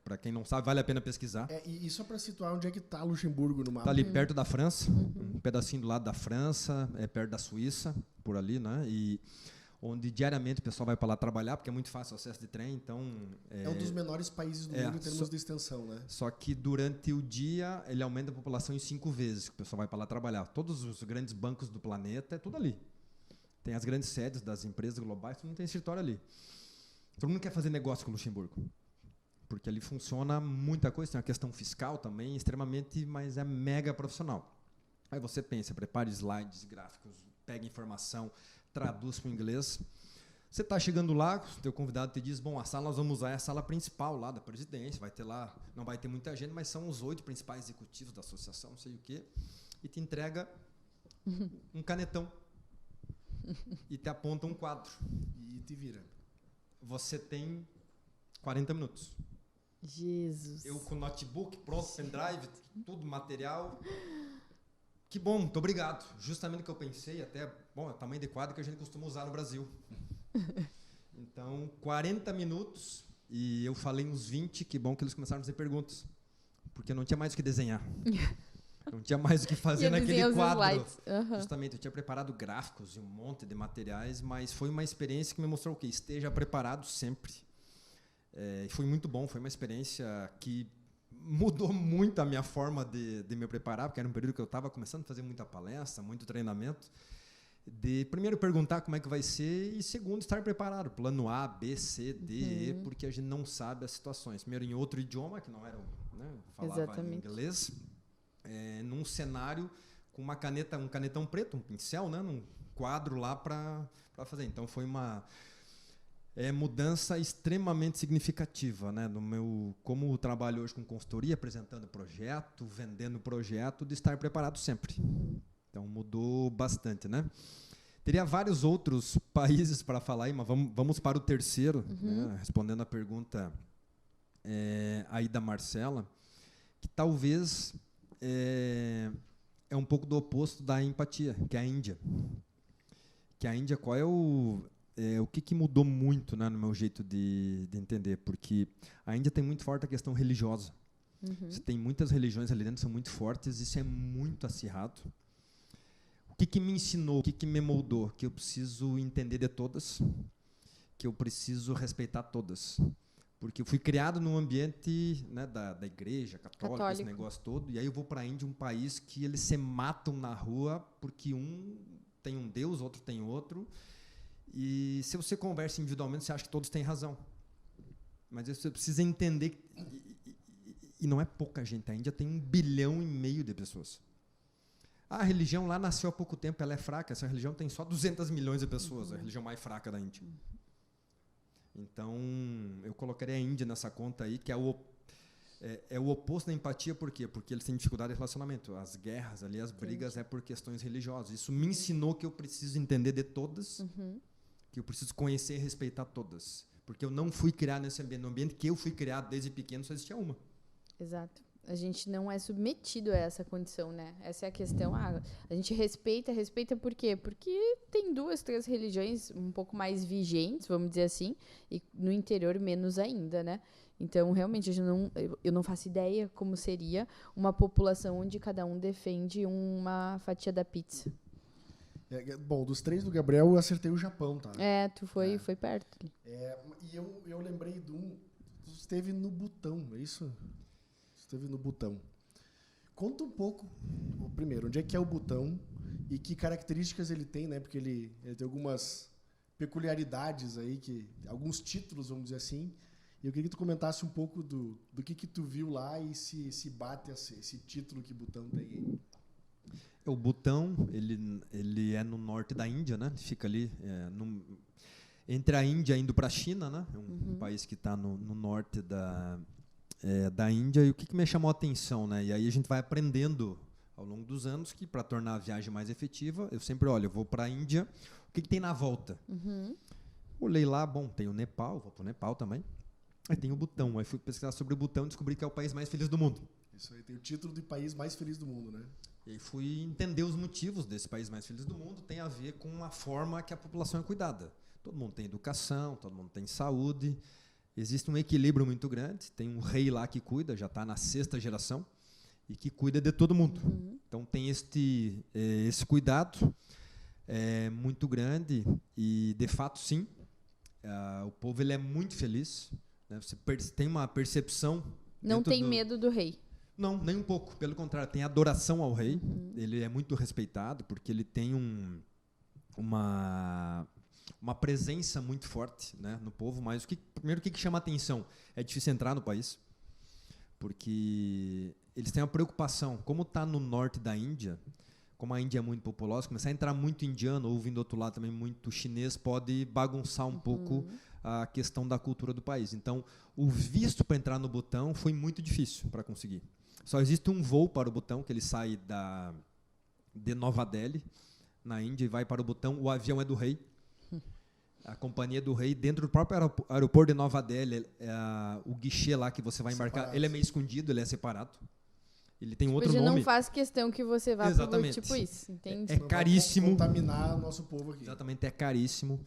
Para quem não sabe, vale a pena pesquisar. E só para situar, onde é que está Luxemburgo no mapa? Está ali perto da França, um pedacinho do lado da França, perto da Suíça, por ali, né? E onde diariamente o pessoal vai para lá trabalhar, porque é muito fácil o acesso de trem, então... É um dos menores países do mundo em termos de extensão, né? Só que durante o dia, ele aumenta a população em 5 vezes, que o pessoal vai para lá trabalhar. Todos os grandes bancos do planeta, é tudo ali. Tem as grandes sedes das empresas globais, todo mundo tem escritório ali. Todo mundo quer fazer negócio com Luxemburgo, porque ali funciona muita coisa, tem uma questão fiscal também, extremamente, mas é mega profissional. Aí você pensa, prepara slides, gráficos, pega informação, traduz para o inglês. Você está chegando lá, o teu convidado te diz, bom, a sala nós vamos usar é a sala principal lá da presidência, vai ter lá, não vai ter muita gente, mas são os 8 principais executivos da associação, não sei o quê, e te entrega um canetão e te aponta um quadro. E te vira. Você tem 40 minutos. Jesus. Eu com notebook pronto, pendrive, tudo material. Que bom, muito obrigado. Justamente o que eu pensei, até, bom, é o tamanho de quadro que a gente costuma usar no Brasil. Então, 40 minutos, e eu falei uns 20, que bom que eles começaram a fazer perguntas, porque não tinha mais o que desenhar. Não tinha mais o que fazer naquele quadro. Justamente, eu tinha preparado gráficos e um monte de materiais, mas foi uma experiência que me mostrou o quê? Esteja preparado sempre. Foi muito bom, foi uma experiência que mudou muito a minha forma de me preparar, porque era um período que eu estava começando a fazer muita palestra, muito treinamento. De primeiro perguntar como é que vai ser e segundo estar preparado, plano A, B, C, D, E, porque a gente não sabe as situações. Primeiro em outro idioma, que não era, né, falava inglês, num cenário com uma caneta, um canetão preto, um pincel, né, num quadro lá para fazer. Então foi uma mudança extremamente significativa, né, no meu, como eu trabalho hoje com consultoria, apresentando projeto, vendendo projeto, de estar preparado sempre. Então mudou bastante, né? Teria vários outros países para falar aí, mas vamos para o terceiro, né, respondendo a pergunta aí da Marcela, que talvez é um pouco do oposto da empatia, que é a Índia. Que a Índia, qual é o que mudou muito, né, no meu jeito de entender? Porque a Índia tem muito forte a questão religiosa. Você tem muitas religiões ali dentro, são muito fortes, isso é muito acirrado. O que me ensinou, o que me moldou? Que eu preciso entender de todas, que eu preciso respeitar todas. Porque eu fui criado num ambiente, né, da igreja católica, esse negócio todo, e aí eu vou para a Índia, um país que eles se matam na rua porque um tem um Deus, outro tem outro. E se você conversa individualmente, você acha que todos têm razão. Mas você precisa entender, e não é pouca gente, a Índia tem 1,5 bilhão de pessoas. A religião lá nasceu há pouco tempo, ela é fraca, essa religião tem só 200 milhões de pessoas, a religião mais fraca da Índia. Então, eu colocaria a Índia nessa conta aí, que é o oposto da empatia, por quê? Porque eles têm dificuldade de relacionamento. As guerras ali, as brigas é por questões religiosas. Isso me ensinou que eu preciso entender de todas, que eu preciso conhecer e respeitar todas. Porque eu não fui criado nesse ambiente. No ambiente que eu fui criado desde pequeno, só existia uma. Exato. A gente não é submetido a essa condição, né? Essa é a questão. A gente respeita por quê? Porque tem 2, 3 religiões um pouco mais vigentes, vamos dizer assim, e no interior menos ainda, né? Então, realmente, eu não faço ideia como seria uma população onde cada um defende uma fatia da pizza. Bom, dos 3 do Gabriel, eu acertei o Japão, tá? Tu foi perto. E eu lembrei de um... Tu esteve no Butão, é isso? Esteve no Butão. Conta um pouco, primeiro, onde é que é o Butão e que características ele tem, né? Porque ele tem algumas peculiaridades aí, alguns títulos, vamos dizer assim. E eu queria que tu comentasse um pouco do que tu viu lá e se bate esse título que Butão tem aí. O Butão, ele é no norte da Índia, né? Fica ali entre a Índia indo para a China, né? É um país que está no norte da Índia. E o que me chamou a atenção, né? E aí a gente vai aprendendo ao longo dos anos que para tornar a viagem mais efetiva, eu sempre olho, eu vou para a Índia, o que tem na volta? Olhei lá, bom, tem o Nepal, vou para o Nepal também. Aí tem o Butão. Aí fui pesquisar sobre o Butão e descobri que é o país mais feliz do mundo. Isso aí, tem o título de país mais feliz do mundo, né? E aí fui entender os motivos desse país mais feliz do mundo. Tem a ver com a forma que a população é cuidada. Todo mundo tem educação, todo mundo tem saúde. Existe um equilíbrio muito grande. Tem um rei lá que cuida, já está na 6ª geração, e que cuida de todo mundo. Então tem esse cuidado muito grande. E, de fato, sim, o povo ele é muito feliz. Né? Você tem uma percepção... Não tem medo do rei. Não, nem um pouco. Pelo contrário, tem adoração ao rei. Ele é muito respeitado porque ele tem uma presença muito forte, né, no povo. Mas primeiro o que chama a atenção? É difícil entrar no país porque eles têm uma preocupação. Como está no norte da Índia, como a Índia é muito populosa, começar a entrar muito indiano ou vindo do outro lado também muito chinês pode bagunçar um pouco a questão da cultura do país. Então, o visto para entrar no Butão foi muito difícil para conseguir. Só existe um voo para o Butão, que ele sai de Nova Delhi, na Índia, e vai para o Butão. O avião é do rei. A companhia do rei, dentro do próprio aeroporto de Nova Delhi, o guichê lá que você vai embarcar, separado. Ele é meio escondido, ele é separado. Ele tem outro Hoje nome. não faz questão que você vá para tipo isso, entende? É caríssimo. Não vai contaminar o nosso povo aqui. Exatamente, é caríssimo.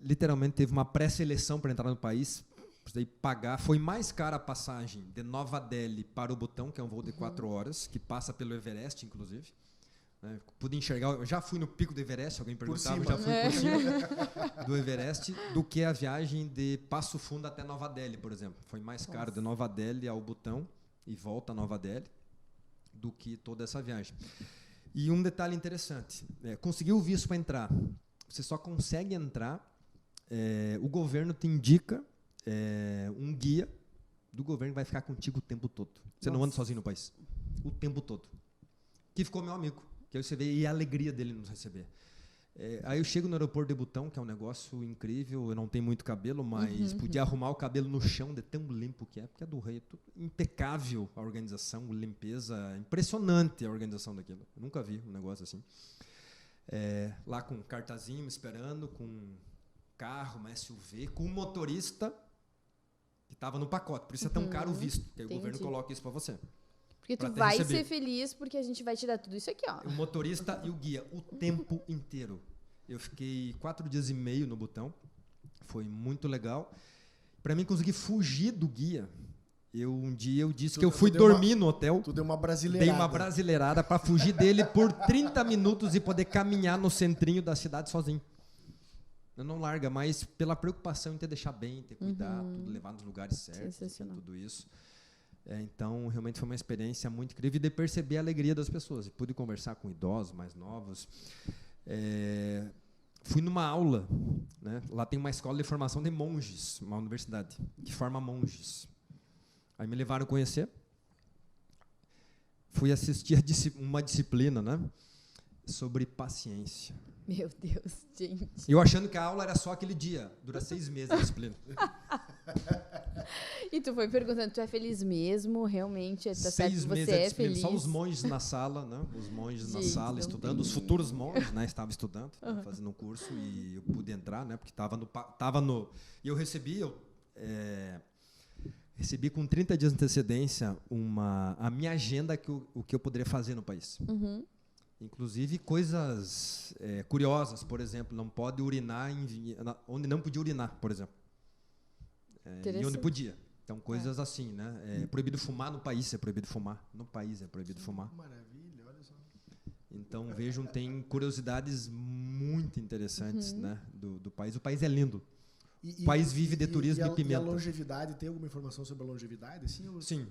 Literalmente teve uma pré-seleção para entrar no país. Precisei pagar. Foi mais cara a passagem de Nova Delhi para o Butão, que é um voo de 4 horas, que passa pelo Everest, inclusive. Pude enxergar, eu já fui no pico do Everest, alguém perguntava, eu já fui por cima do Everest, do que a viagem de Passo Fundo até Nova Delhi, por exemplo. Foi mais caro de Nova Delhi ao Butão e volta a Nova Delhi do que toda essa viagem. E um detalhe interessante, conseguiu o visto para entrar, você só consegue entrar, o governo te indica um guia do governo que vai ficar contigo o tempo todo. Você não anda sozinho no país, o tempo todo. Que ficou meu amigo. Que aí você vê e a alegria dele nos receber. Aí eu chego no aeroporto de Butão, que é um negócio incrível, eu não tenho muito cabelo, mas podia arrumar o cabelo no chão de tão limpo que é, porque é do rei, é tudo impecável a organização, limpeza, impressionante a organização daquilo. Eu nunca vi um negócio assim. Lá com um cartazinho me esperando, com um carro, uma SUV, com um motorista que estava no pacote, por isso é tão caro o visto, que aí o governo coloca isso para você. Porque tu vai ser feliz porque a gente vai te dar tudo isso aqui, ó. O motorista e o guia, o tempo inteiro. Eu fiquei 4 dias e meio no Butão. Foi muito legal. Para mim conseguir fugir do guia, um dia eu disse que eu fui dormir no hotel. Tu deu uma brasileirada. Dei uma brasileirada para fugir dele por 30 minutos e poder caminhar no centrinho da cidade sozinho. Eu não larga, mas pela preocupação em ter deixar bem, ter cuidado, tudo, levar nos lugares certos, tudo isso. Então, realmente foi uma experiência muito incrível de perceber a alegria das pessoas. E pude conversar com idosos mais novos. Fui numa aula, né? Lá tem uma escola de formação de monges, uma universidade, que forma monges. Aí me levaram a conhecer. Fui assistir uma disciplina, né? Sobre paciência. Meu Deus, gente. Eu achando que a aula era só aquele dia. Dura 6 meses a disciplina. E tu foi perguntando, tu é feliz mesmo? Realmente, tá 6 certo, meses você é feliz? Só os monges na sala, né? Os monges na sala estudando, os futuros monges, né? Estavam estudando, fazendo um curso e eu pude entrar, né? Porque estava no... E eu recebi... recebi com 30 dias de antecedência a minha agenda, o que eu poderia fazer no país. Inclusive coisas curiosas, por exemplo, não pode urinar onde não podia urinar, por exemplo. E onde podia. Então, coisas assim, né? É proibido fumar no país, é proibido fumar. No país é proibido fumar. Maravilha, olha só. Então, vejam, tem curiosidades muito interessantes, né, do país. O país é lindo. O país vive de turismo e pimenta. E a longevidade, tem alguma informação sobre a longevidade? Sim,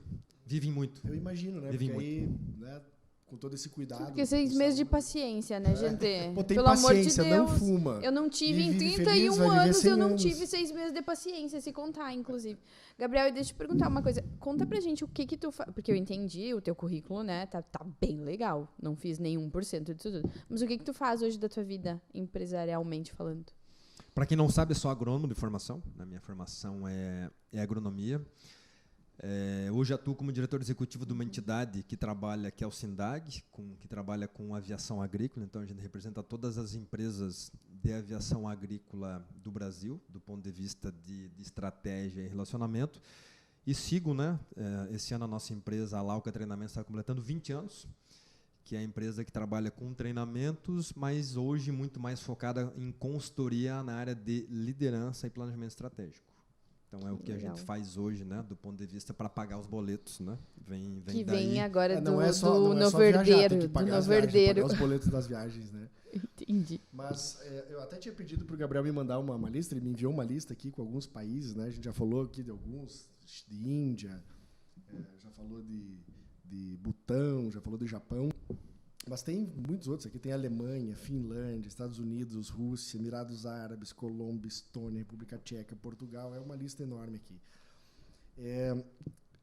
vivem muito. Eu imagino, né? Vivem Porque muito. aí, né, com todo esse cuidado... Porque 6 meses de paciência, né, gente? Pô, tem Pelo amor de paciência, Deus. não fuma. Eu não tive E em vive 31 feliz, vai viver anos, 100 eu não anos. tive 6 meses de paciência, se contar, inclusive. Gabriel, deixa eu te perguntar uma coisa. Conta pra gente o que tu faz. Porque eu entendi o teu currículo, né? Tá bem legal. Não fiz nem 1% disso tudo. Mas o que tu faz hoje da tua vida, empresarialmente falando? Para quem não sabe, eu sou agrônomo de formação. A minha formação é agronomia. Hoje atuo como diretor executivo de uma entidade que trabalha, que é o SINDAG, que trabalha com aviação agrícola. Então, a gente representa todas as empresas de aviação agrícola do Brasil, do ponto de vista de estratégia e relacionamento. E sigo, né? Esse ano a nossa empresa, a Lauca Treinamentos, está completando 20 anos, que é a empresa que trabalha com treinamentos, mas hoje muito mais focada em consultoria na área de liderança e planejamento estratégico. Então, é o que a gente faz hoje, né, do ponto de vista para pagar os boletos, né? Vem que daí. vem agora não é só viajar, tem que pagar os boletos das viagens, né? Entendi. Mas eu até tinha pedido para o Gabriel me mandar uma lista, ele me enviou uma lista aqui com alguns países, né? A gente já falou aqui de alguns, de Índia, já falou de Butão, já falou do Japão. Mas tem muitos outros aqui. Tem Alemanha, Finlândia, Estados Unidos, Rússia, Emirados Árabes, Colômbia, Estônia, República Tcheca, Portugal. É uma lista enorme aqui.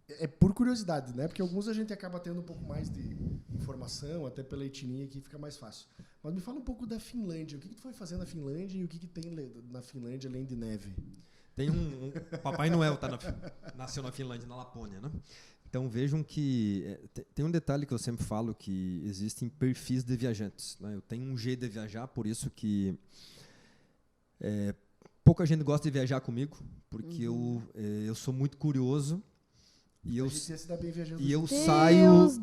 É por curiosidade, né? Porque alguns a gente acaba tendo um pouco mais de informação, até pela etnia, que fica mais fácil. Mas me fala um pouco da Finlândia. O que tu foi fazer na Finlândia e o que tem na Finlândia além de neve? Tem Papai Noel nasceu na Finlândia, na Lapônia, né? Então, vejam que tem um detalhe que eu sempre falo, que existem perfis de viajantes, né? Eu tenho um jeito de viajar, por isso que pouca gente gosta de viajar comigo, porque eu sou muito curioso e eu saio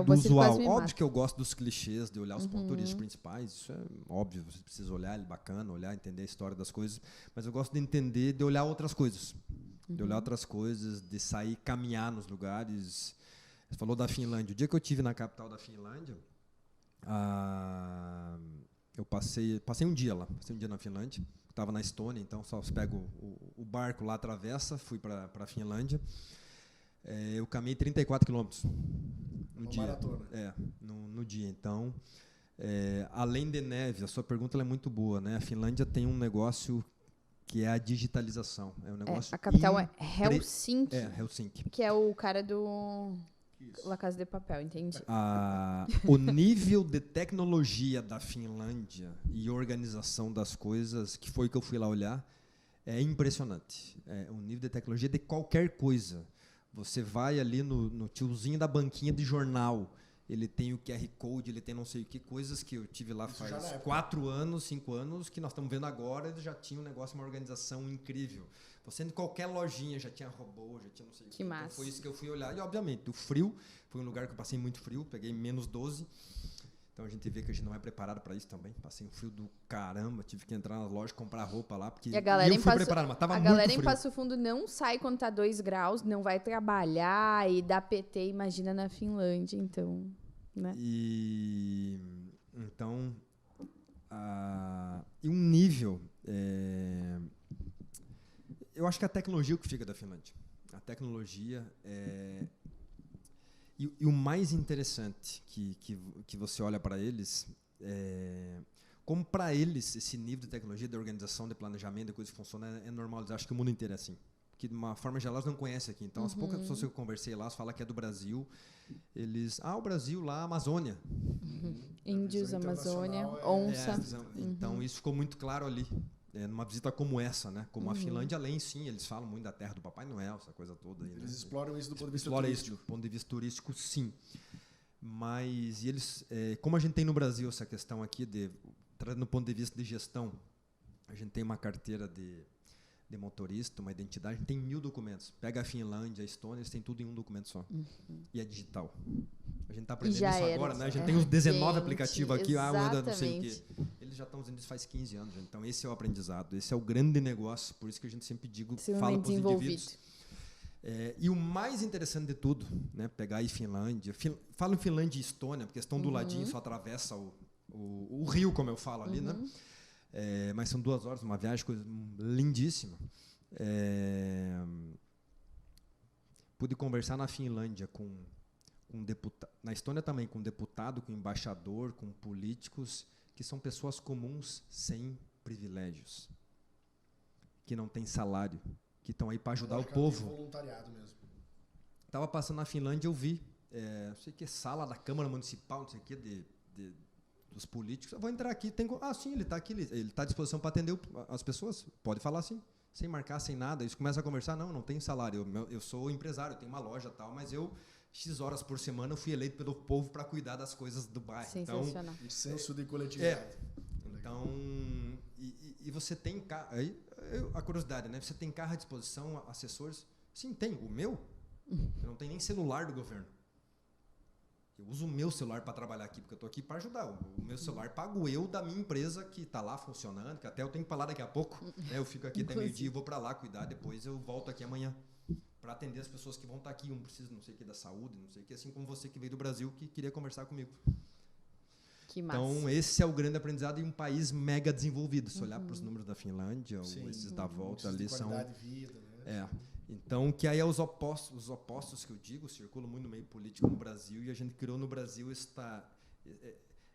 do usual. Óbvio que eu gosto dos clichês, de olhar os pontos turísticos principais, isso é óbvio, você precisa olhar, é bacana, olhar, entender a história das coisas, mas eu gosto de entender, de olhar outras coisas. De sair, caminhar nos lugares. Você falou da Finlândia. O dia que eu estive na capital da Finlândia, eu passei um dia lá. Passei um dia na Finlândia. Estava na Estônia, então só pego o barco lá, atravessa, fui para a Finlândia. Eu caminhei 34 quilômetros no dia. Maratona. No dia. Então, além de neve, a sua pergunta é muito boa, né? A Finlândia tem um negócio que é a digitalização. É um negócio a capital é Helsinki. Helsinki. Que é o cara do La Casa de Papel, entendi. O nível de tecnologia da Finlândia e organização das coisas, que foi que eu fui lá olhar, é impressionante. O nível de tecnologia de qualquer coisa. Você vai ali no tiozinho da banquinha de jornal, ele tem o QR Code, ele tem não sei o que, coisas que eu tive lá faz 4 anos, 5 anos, que nós estamos vendo agora, ele já tinha um negócio, uma organização incrível. Você em qualquer lojinha já tinha robô, já tinha não sei o que. Massa. Então foi isso que eu fui olhar. E, obviamente, o frio, foi um lugar que eu passei muito frio, peguei menos 12. Então a gente vê que a gente não é preparado para isso também. Passei um frio do caramba, tive que entrar na loja, comprar roupa lá, porque e a galera eu fui preparado, mas tava muito frio. A galera em Passo Fundo não sai quando tá 2 graus, não vai trabalhar e dá PT, imagina na Finlândia, então... Né? Então, e um nível, eu acho que a tecnologia é o que fica da Finlândia. A tecnologia e o mais interessante que você olha para eles, como para eles esse nível de tecnologia, de organização, de planejamento, de coisa que funciona, é normal. Eles acham que o mundo inteiro é assim. Que de uma forma geral eles não conhecem aqui. Então, as poucas pessoas que eu conversei lá, falam que é do Brasil, eles... o Brasil lá, Amazônia. Índios, Amazônia, onça. Então, isso ficou muito claro ali. Numa visita como essa, né? Como a Finlândia, além, sim, eles falam muito da terra do Papai Noel, essa coisa toda. Aí, eles né? exploram isso do ponto de vista turístico. Isso do ponto de vista turístico, sim. Mas eles... como a gente tem no Brasil essa questão aqui, trazendo do ponto de vista de gestão, a gente tem uma carteira de motorista, uma identidade, a gente tem 1000 documentos. Pega a Finlândia, a Estônia, eles têm tudo em um documento só. E é digital. A gente está aprendendo isso agora, né? A gente tem os 19 aplicativos aqui, moeda não sei o quê. Eles já estão usando isso faz 15 anos. Então, esse é o aprendizado, esse é o grande negócio, por isso que a gente sempre fala para os indivíduos. E o mais interessante de tudo, né? Pegar aí Finlândia. Falo em Finlândia e Estônia, porque estão do ladinho, só atravessa o rio, como eu falo ali, né? Mas são 2 horas, uma viagem, coisa lindíssima. Pude conversar na Finlândia com deputado, na Estônia também, com deputado, com embaixador, com políticos, que são pessoas comuns sem privilégios, que não têm salário, que estão aí para ajudar o povo. Voluntariado mesmo. Estava passando na Finlândia, eu vi, não sei o que, sala da Câmara Municipal, não sei o que, dos políticos. Eu vou entrar aqui, sim, ele está aqui, ele está à disposição para atender as pessoas, pode falar sim, sem marcar, sem nada. Eles começam a conversar, não tem salário, eu sou empresário, eu tenho uma loja e tal, mas X horas por semana eu fui eleito pelo povo para cuidar das coisas do bairro. Sensacional. Então, senso de coletividade. Então, e você tem aí a curiosidade, né? Você tem carro à disposição, assessores? Sim, tem. O meu? Eu não tenho nem celular do governo. Eu uso o meu celular para trabalhar aqui, porque eu estou aqui para ajudar. O meu celular pago eu da minha empresa que está lá funcionando, que até eu tenho que falar daqui a pouco. Né? Eu fico aqui até meio-dia e vou para lá cuidar, depois eu volto aqui amanhã para atender as pessoas que vão estar aqui. Precisa não sei o que da saúde, não sei o que, assim como você que veio do Brasil que queria conversar comigo. Que massa. Então, esse é o grande aprendizado em um país mega desenvolvido. Se olhar para os números da Finlândia, ou esses da volta ali são... qualidade de vida, né? Então, que aí é os opostos que eu digo, circulam muito no meio político no Brasil, e a gente criou no Brasil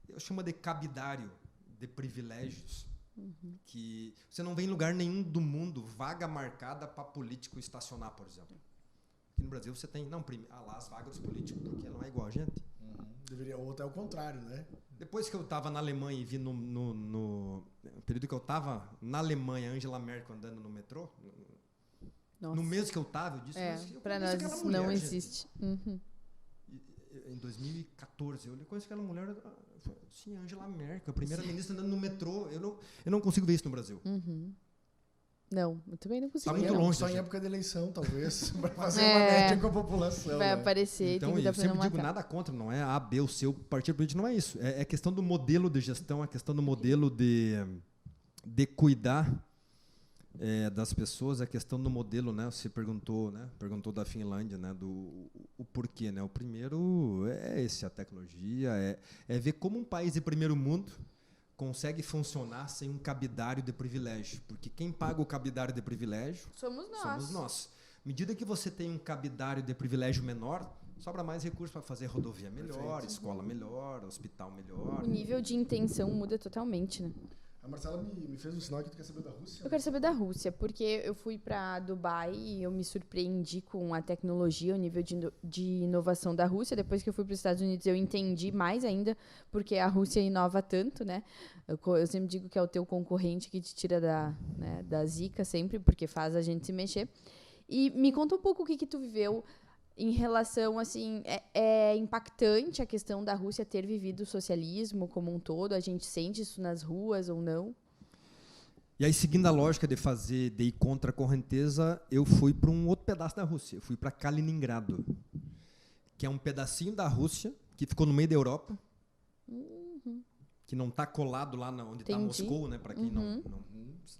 eu chamo de cabidário de privilégios, que você não vê em lugar nenhum do mundo vaga marcada para político estacionar, por exemplo. Aqui no Brasil você tem, lá as vagas dos políticos, porque não é igual a gente. Deveria, ou até o contrário, né? Depois que eu estava na Alemanha e vi no período que eu estava na Alemanha, Angela Merkel andando no metrô, no mês que eu estava, eu disse, para nós mulher, não existe. Em 2014, eu conheci aquela mulher, sim, Angela Merkel, a primeira-ministra andando no metrô. Eu não consigo ver isso no Brasil. Não, eu também não consigo. Está muito longe. Só em época de eleição, talvez, para fazer uma média com a população. Vai aparecer. Então, eu sempre digo nada contra, não é A, B, o seu partido político, não é isso. É questão do modelo de gestão, é questão do modelo de cuidar das pessoas, a questão do modelo, né? Você perguntou da Finlândia, né? O porquê, né? O primeiro a tecnologia, é ver como um país de primeiro mundo consegue funcionar sem um cabidário de privilégio, porque quem paga o cabidário de privilégio somos nós. À medida que você tem um cabidário de privilégio menor, sobra mais recursos para fazer rodovia melhor, escola melhor, hospital melhor. O nível de intenção muda totalmente, né? A Marcela me fez um sinal que tu quer saber da Rússia. Eu quero saber da Rússia, porque eu fui para Dubai e eu me surpreendi com a tecnologia, o nível de inovação da Rússia. Depois que eu fui para os Estados Unidos, eu entendi mais ainda porque a Rússia inova tanto, né? Eu sempre digo que é o teu concorrente que te tira da zica sempre, porque faz a gente se mexer. E me conta um pouco o que tu viveu em relação, assim, é impactante a questão da Rússia ter vivido o socialismo como um todo? A gente sente isso nas ruas ou não? E aí, seguindo a lógica de ir contra a correnteza, eu fui para um outro pedaço da Rússia. Eu fui para Kaliningrado, que é um pedacinho da Rússia que ficou no meio da Europa, que não está colado lá onde está Moscou, né? Para quem não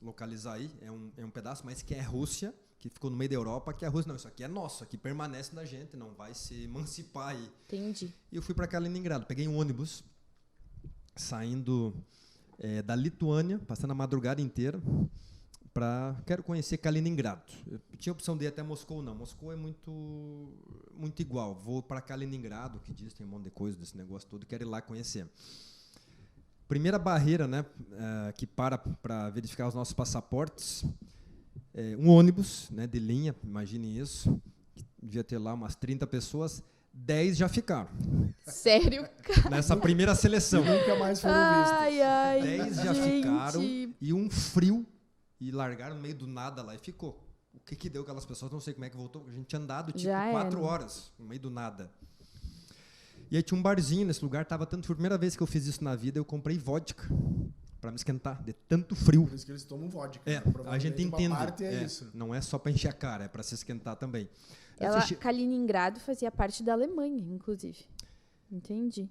localizar aí, é um pedaço, mas que é Rússia, que ficou no meio da Europa, que a Rússia, não, isso aqui é nosso, aqui permanece na gente, não vai se emancipar aí. Entendi. E eu fui para Kaliningrado, peguei um ônibus, saindo da Lituânia, passando a madrugada inteira, quero conhecer Kaliningrado. Eu tinha a opção de ir até Moscou, não, Moscou é muito igual, vou para Kaliningrado, que diz, tem um monte de coisa desse negócio todo, quero ir lá conhecer. Primeira barreira, né, que para verificar os nossos passaportes, um ônibus, né, de linha, imagine isso, devia ter lá umas 30 pessoas, 10 já ficaram. Sério, cara? Nessa primeira seleção. Nunca mais foram vistos. 10 já ficaram, e um frio, e largaram no meio do nada lá, e ficou. O que deu aquelas pessoas, não sei como é que voltou, a gente tinha andado tipo 4 horas, no meio do nada. E aí tinha um barzinho nesse lugar, estava tanto, foi a primeira vez que eu fiz isso na vida, eu comprei vodka para me esquentar, de tanto frio. Por isso que eles tomam vodka. É, né? a gente Provavelmente entende. uma parte é isso. Não é só para encher a cara, é para se esquentar também. Kaliningrado fazia parte da Alemanha, inclusive. Entendi.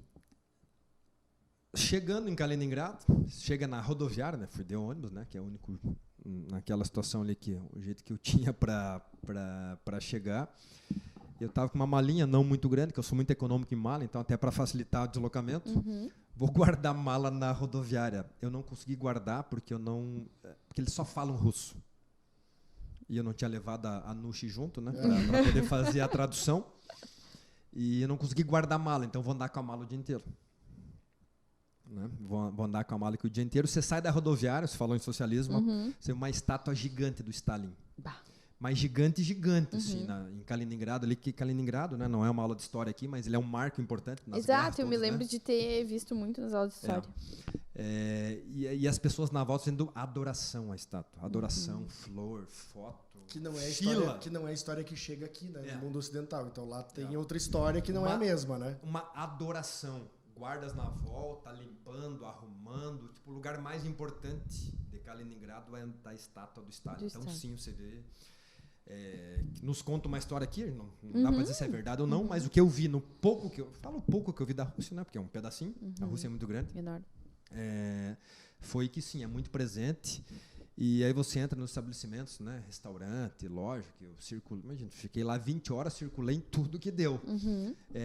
Chegando em Kaliningrado, chega na rodoviária, né? Fui de ônibus, né? Que é o único, naquela situação ali, que o jeito que eu tinha para chegar. Eu estava com uma malinha não muito grande, que eu sou muito econômico em mala, então até para facilitar o deslocamento, vou guardar mala na rodoviária. Eu não consegui guardar porque eles só falam russo. E eu não tinha levado a Nushi junto, né? Para poder fazer a tradução. E eu não consegui guardar a mala, então vou andar com a mala o dia inteiro. Né? Vou andar com a mala aqui o dia inteiro. Você sai da rodoviária, você falou em socialismo, você vê uma estátua gigante do Stalin. Bah. Mas gigante, assim, em Kaliningrado, ali, que Kaliningrado, né, não é uma aula de história aqui, mas ele é um marco importante nas guerras eu me todas, lembro né? de ter visto muito nas aulas de história. E as pessoas na volta fazendo adoração à estátua. Adoração, flor, foto, que não é fila. Que não é a história que chega aqui, né, no mundo ocidental. Então lá tem outra história que não é a mesma, né? Uma adoração. Guardas na volta, limpando, arrumando. Tipo, o lugar mais importante de Kaliningrado é a estátua do Stalin. Então, sim, você vê... nos conta uma história aqui, não dá para dizer se é verdade ou não, mas o que eu vi, pouco que eu vi da Rússia, né, porque é um pedacinho, a Rússia é muito grande, enorme. Foi que sim, é muito presente. E aí você entra nos estabelecimentos, né, restaurante, loja, que eu circulo, imagina, fiquei lá 20 horas, circulei em tudo que deu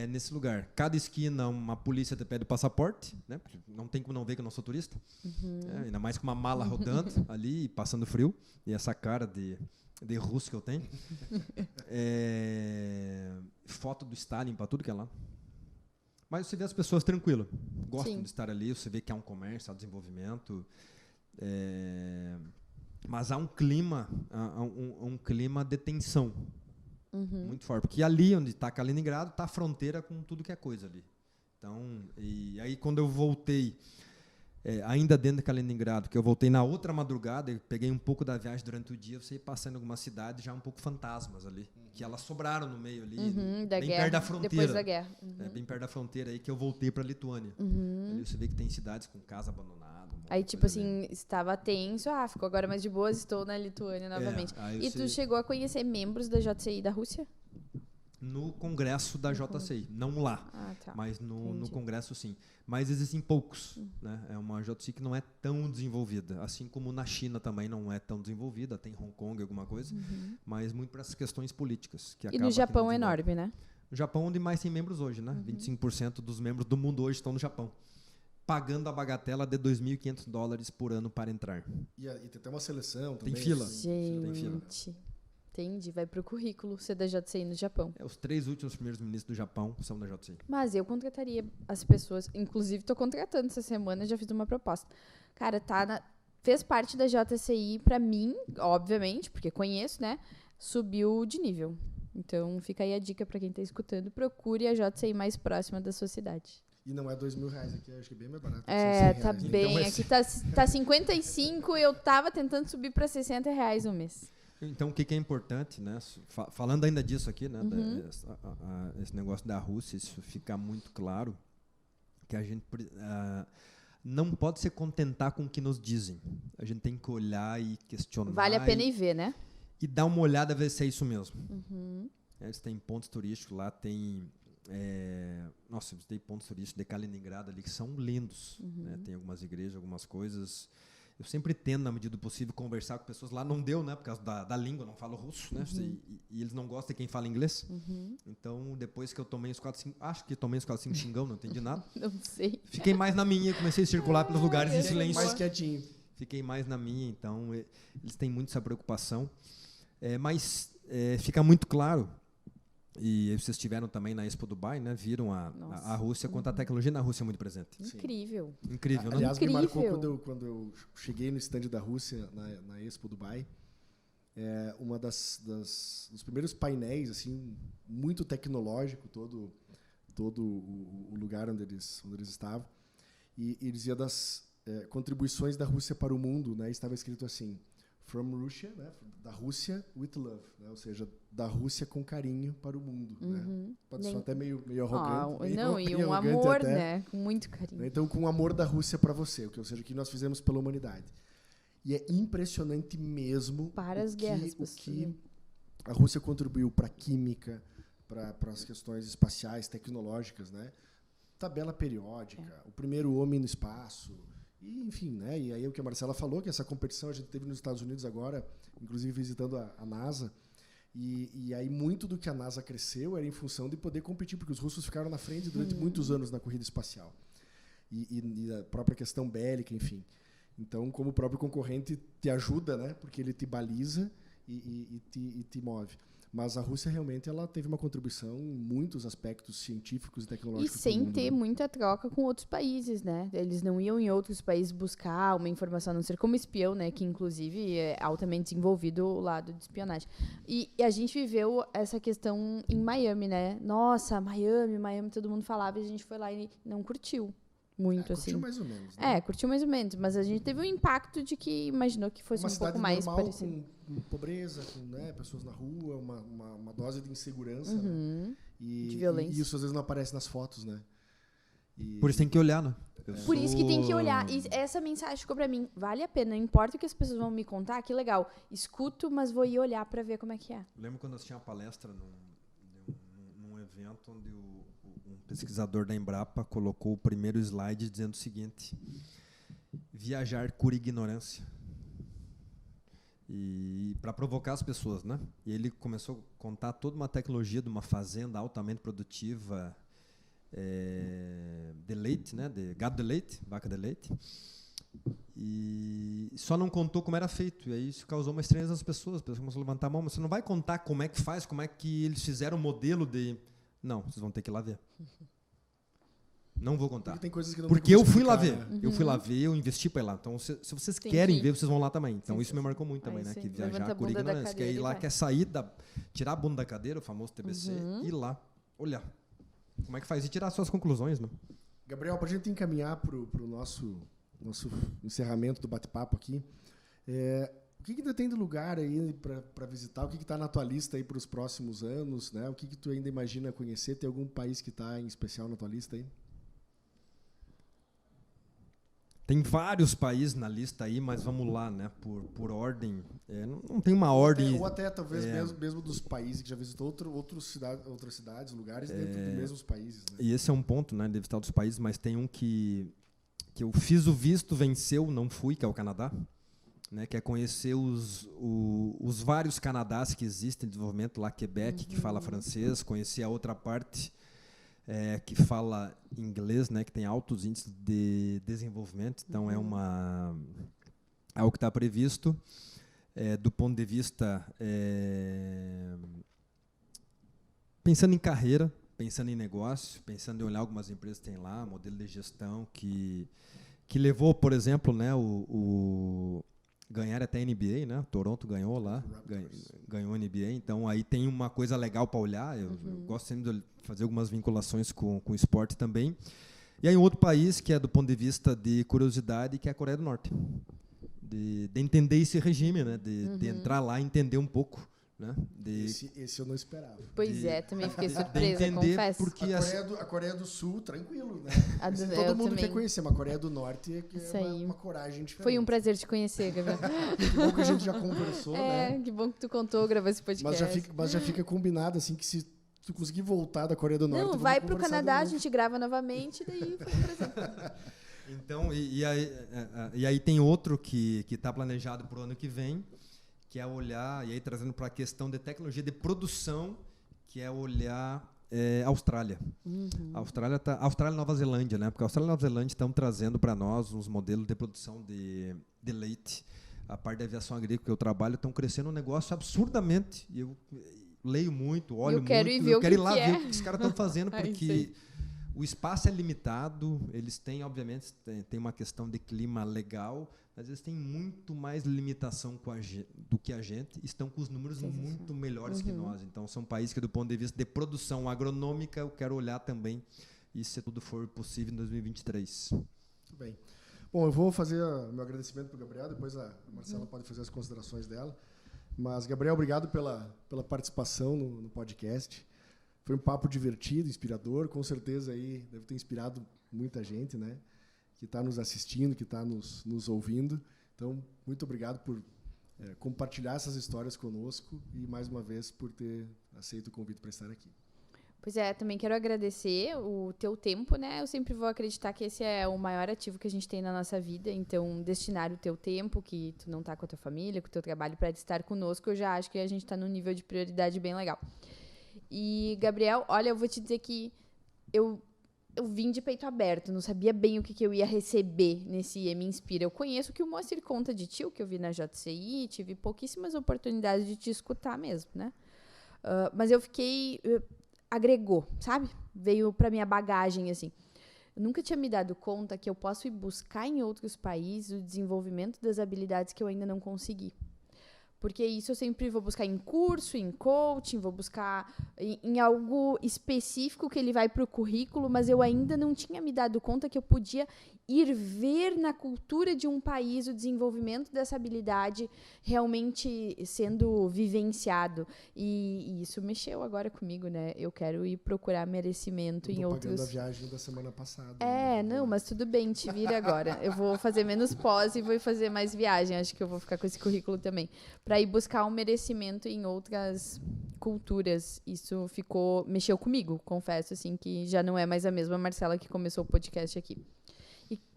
nesse lugar. Cada esquina uma polícia te pede o passaporte, né, porque não tem como não ver que eu não sou turista, ainda mais com uma mala rodando ali, passando frio, e essa cara de russo que eu tenho. Foto do Stalin para tudo que é lá. Mas você vê as pessoas tranquilas, gostam de estar ali, você vê que há um comércio, há desenvolvimento. Mas há um clima, um clima de tensão muito forte. Porque ali onde está Kaliningrado, está a fronteira com tudo que é coisa ali. Então, e aí quando eu voltei, ainda dentro de Kaliningrado, que eu voltei na outra madrugada, eu peguei um pouco da viagem durante o dia, eu sei, passando em algumas cidades já um pouco fantasmas ali, que elas sobraram no meio ali, bem perto da fronteira. Depois da guerra. Bem perto da fronteira aí que eu voltei para a Lituânia. Ali você vê que tem cidades com casa abandonada. Aí, tipo assim, estava tenso, ficou agora mais de boas, estou na Lituânia novamente. E tu chegou a conhecer membros da JCI da Rússia? No congresso da JCI, não lá, mas no congresso sim. Mas existem poucos, né? É uma JCI que não é tão desenvolvida, assim como na China também não é tão desenvolvida, tem Hong Kong alguma coisa, mas muito para essas questões políticas. Que e no Japão é enorme, né? No Japão, onde mais tem membros hoje, né? 25% dos membros do mundo hoje estão no Japão, pagando a bagatela de $2.500 por ano para entrar. E tem até uma seleção também. Tem fila. Gente, tem fila. Entendi. Vai pro currículo ser da JCI no Japão. Os 3 últimos primeiros ministros do Japão são da JCI. Mas eu contrataria as pessoas. Inclusive, estou contratando essa semana, já fiz uma proposta. Cara, fez parte da JCI pra mim, obviamente, porque conheço, né? Subiu de nível. Então, fica aí a dica para quem está escutando. Procure a JCI mais próxima da sua cidade. E não é R$2.000 aqui, acho que é bem mais barato. Tá bem. Então, aqui tá 55, eu tava tentando subir para R$60 no mês. Então, o que é importante, né? Falando ainda disso aqui, né? Esse negócio da Rússia, isso fica muito claro, que a gente não pode se contentar com o que nos dizem. A gente tem que olhar e questionar. Vale a pena ir ver, né? E dar uma olhada, ver se é isso mesmo. Eles têm pontos turísticos lá, tem... nossa, tem pontos turísticos de Kaliningrado ali que são lindos. Né? Tem algumas igrejas, algumas coisas. Eu sempre tento, na medida do possível, conversar com pessoas. Lá não deu, né? Por causa da língua, eu não falo russo, né? E eles não gostam de quem fala inglês. Então, depois que eu tomei uns 4, 5... Acho que tomei uns 4, 5 xingão, não entendi nada. Não sei. Fiquei mais na minha, comecei a circular pelos lugares em silêncio. Mais quietinho. Fiquei mais na minha, então... Eles têm muito essa preocupação. Mas fica muito claro... E vocês estiveram também na Expo Dubai, né? Viram a Rússia, quanto a tecnologia na Rússia é muito presente. Incrível. Incrível, né? Aliás, me marcou quando eu cheguei no stand da Rússia, na Expo Dubai, uma dos primeiros painéis, assim, muito tecnológico, todo o lugar onde eles estavam. E dizia das contribuições da Rússia para o mundo, né? Estava escrito assim: from Russia, né? Da Rússia with love, né? Ou seja, da Rússia com carinho para o mundo, né? Pode ser até meio arrogante. E um amor, até, né? Com muito carinho. Então, com o amor da Rússia para você, ou seja, o que nós fizemos pela humanidade. E é impressionante mesmo para as guerras, o que a Rússia contribuiu para a química, para as questões espaciais, tecnológicas, né? Tabela periódica, o primeiro homem no espaço, e, enfim, né? E aí o que a Marcela falou, que essa competição a gente teve nos Estados Unidos agora, inclusive visitando a NASA, e aí muito do que a NASA cresceu era em função de poder competir, porque os russos ficaram na frente durante muitos anos na corrida espacial. E a própria questão bélica, enfim. Então, como o próprio concorrente te ajuda, né? Porque ele te baliza e te move. Mas a Rússia realmente ela teve uma contribuição em muitos aspectos científicos e tecnológicos. E sem ter muita troca com outros países, né? Eles não iam em outros países buscar uma informação, a não ser como espião, né? Que inclusive é altamente desenvolvido o lado de espionagem. E a gente viveu essa questão em Miami, né? Nossa, Miami, todo mundo falava e a gente foi lá e não curtiu. Muito, assim. Curtiu mais ou menos, né? Curtiu mais ou menos, mas a gente teve um impacto de que imaginou que fosse um pouco mais parecido. Com pobreza, com, né, pessoas na rua, uma dose de insegurança, né? De violência. E isso às vezes não aparece nas fotos, né? Por isso tem que olhar, né? Por isso que tem que olhar. E essa mensagem ficou pra mim, vale a pena, não importa o que as pessoas vão me contar, que legal. Escuto, mas vou ir olhar pra ver como é que é. Eu lembro quando eu tinha uma palestra num evento onde um pesquisador da Embrapa colocou o primeiro slide dizendo o seguinte: viajar cura ignorância. E para provocar as pessoas, né? E ele começou a contar toda uma tecnologia de uma fazenda altamente produtiva de leite, né? De gado de leite, vaca de leite. E só não contou como era feito. E aí isso causou uma estranheza nas pessoas. As pessoas começaram a levantar a mão, mas você não vai contar como é que faz, como é que eles fizeram o modelo de... Não, vocês vão ter que ir lá ver. Não vou contar. Porque tem coisas que não porque eu fui lá ver. Eu fui lá ver, eu investi para ir lá. Então, se vocês querem ver, vocês vão lá também. Então, isso me marcou muito também, né? Que viajar por ignorância. Quer ir lá, quer sair, tirar a bunda da cadeira, o famoso TBC, ir lá, olhar. Como é que faz? E tirar suas conclusões, né? Gabriel, para a gente encaminhar para o nosso encerramento do bate-papo aqui, o que ainda tem de lugar aí para visitar? O que está na tua lista aí para os próximos anos? Né? O que tu ainda imagina conhecer? Tem algum país que está em especial na tua lista aí? Tem vários países na lista aí, mas vamos lá, né? Por ordem. Não tem uma ordem. Ou até talvez mesmo dos países que já visitou outras cidades, lugares dentro dos mesmos países. Né? E esse é um ponto, né? De visitar outros países, mas tem um que eu fiz o visto, venceu, não fui, que é o Canadá. Né, que é conhecer os vários Canadás que existem em desenvolvimento, lá Quebec, que fala francês, conhecer a outra parte que fala inglês, né, que tem altos índices de desenvolvimento, então é algo que está previsto. Do ponto de vista pensando em carreira, pensando em negócio, pensando em olhar algumas empresas que tem lá, modelo de gestão que levou, por exemplo, né, ganhar até NBA, né? Toronto ganhou lá, ganhou a NBA, então aí tem uma coisa legal para olhar. Eu gosto sempre de fazer algumas vinculações com o esporte também. E aí outro país que é do ponto de vista de curiosidade, que é a Coreia do Norte, de entender esse regime, né? De entrar lá e entender um pouco. Né? Esse eu não esperava. Pois também fiquei surpresa, confesso. Porque a Coreia do Sul, tranquilo, né? Todo mundo quer conhecer, mas a Coreia do Norte é uma coragem diferente. Foi um prazer te conhecer, Gabriel. Que bom que a gente já conversou, né? Que bom que tu contou, gravou esse podcast. Mas já fica combinado, assim, que se tu conseguir voltar da Coreia do Norte... Não, vai pro Canadá, a gente grava novamente, daí foi um prazer. Então, e aí tem outro que está planejado para o ano que vem, que é olhar, e aí trazendo para a questão de tecnologia de produção, que é olhar Austrália. Austrália e Nova Zelândia, né? Porque a Austrália e Nova Zelândia estão trazendo para nós uns modelos de produção de leite. A parte da aviação agrícola que eu trabalho estão crescendo um negócio absurdamente. E eu leio muito, olho muito. Eu quero ir lá ver o que os caras estão fazendo, porque o espaço é limitado, eles têm, obviamente, tem uma questão de clima legal, mas eles têm muito mais limitação do que a gente, estão com os números muito melhores que nós. Então, são países que, do ponto de vista de produção agronômica, eu quero olhar também, e se tudo for possível, em 2023. Muito bem. Bom, eu vou fazer o meu agradecimento para o Gabriel, depois a Marcela pode fazer as considerações dela. Mas, Gabriel, obrigado pela participação no podcast. Foi um papo divertido, inspirador, com certeza aí deve ter inspirado muita gente, né? Que está nos assistindo, que está nos ouvindo. Então, muito obrigado por compartilhar essas histórias conosco e, mais uma vez, por ter aceito o convite para estar aqui. Pois é, também quero agradecer o teu tempo, né? Eu sempre vou acreditar que esse é o maior ativo que a gente tem na nossa vida, então destinar o teu tempo, que tu não tá com a tua família, com o teu trabalho, para estar conosco, eu já acho que a gente tá num nível de prioridade bem legal. E, Gabriel, olha, eu vou te dizer que eu vim de peito aberto, não sabia bem o que eu ia receber nesse Me Inspira. Eu conheço o que o Moacir conta de ti, o que eu vi na JCI, tive pouquíssimas oportunidades de te escutar mesmo, né? Mas eu fiquei... agregou, sabe? Veio pra minha bagagem, assim. Eu nunca tinha me dado conta que eu posso ir buscar em outros países o desenvolvimento das habilidades que eu ainda não consegui. Porque isso eu sempre vou buscar em curso, em coaching, vou buscar em algo específico que ele vai para o currículo, mas eu ainda não tinha me dado conta que eu podia ir ver na cultura de um país o desenvolvimento dessa habilidade realmente sendo vivenciado. E isso mexeu agora comigo, né? Eu quero ir procurar merecimento em outros... pagando a viagem da semana passada. Não, mas tudo bem, te vira agora. Eu vou fazer menos pós e vou fazer mais viagem. Acho que eu vou ficar com esse currículo também. Para ir buscar um merecimento em outras culturas. Isso mexeu comigo, confesso, assim, que já não é mais a mesma Marcela que começou o podcast aqui.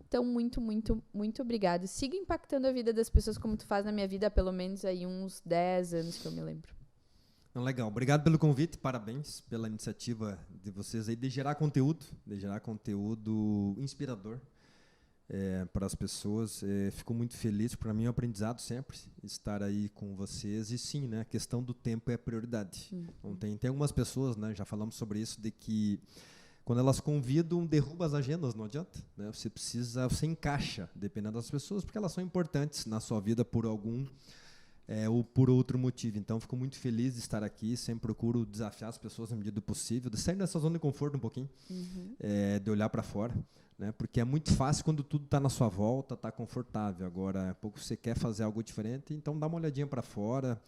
Então, muito, muito, muito obrigado. Siga impactando a vida das pessoas como tu faz na minha vida há pelo menos aí uns 10 anos que eu me lembro. Legal. Obrigado pelo convite. Parabéns pela iniciativa de vocês aí de gerar conteúdo inspirador para as pessoas. Fico muito feliz. Para mim é um aprendizado sempre estar aí com vocês. E sim, né, a questão do tempo é a prioridade. Não tem algumas pessoas, né, já falamos sobre isso, de que quando elas convidam, derruba as agendas, não adianta. Né? Você encaixa, dependendo das pessoas, porque elas são importantes na sua vida por algum ou por outro motivo. Então, fico muito feliz de estar aqui, sempre procuro desafiar as pessoas na medida do possível, de sair dessa zona de conforto um pouquinho, de olhar para fora, né? Porque é muito fácil quando tudo está na sua volta, está confortável. Agora, pouco você quer fazer algo diferente, então dá uma olhadinha para fora.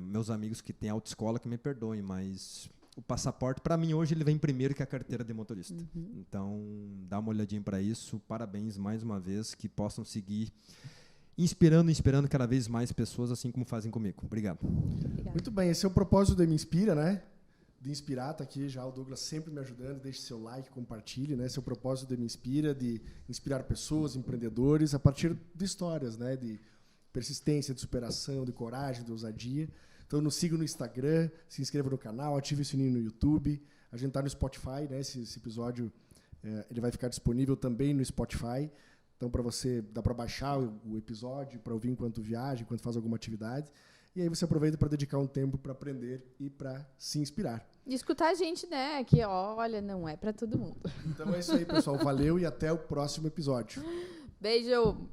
Meus amigos que têm autoescola que me perdoem, mas... o passaporte, para mim, hoje, ele vem primeiro que a carteira de motorista. Então, dá uma olhadinha para isso. Parabéns, mais uma vez, que possam seguir inspirando cada vez mais pessoas, assim como fazem comigo. Obrigado. Muito bem, esse é o propósito do Me Inspira, né? De inspirar, tá aqui já o Douglas sempre me ajudando. Deixe seu like, compartilhe, né? Esse é o propósito do Me Inspira, de inspirar pessoas, empreendedores, a partir de histórias, né? De persistência, de superação, de coragem, de ousadia. Então, nos siga no Instagram, se inscreva no canal, ative o sininho no YouTube. A gente está no Spotify, né? Esse episódio ele vai ficar disponível também no Spotify. Então, para você, dá para baixar o episódio, para ouvir enquanto viaja, enquanto faz alguma atividade. E aí você aproveita para dedicar um tempo para aprender e para se inspirar. E escutar a gente, né? Que, olha, não é para todo mundo. Então é isso aí, pessoal. Valeu e até o próximo episódio. Beijo!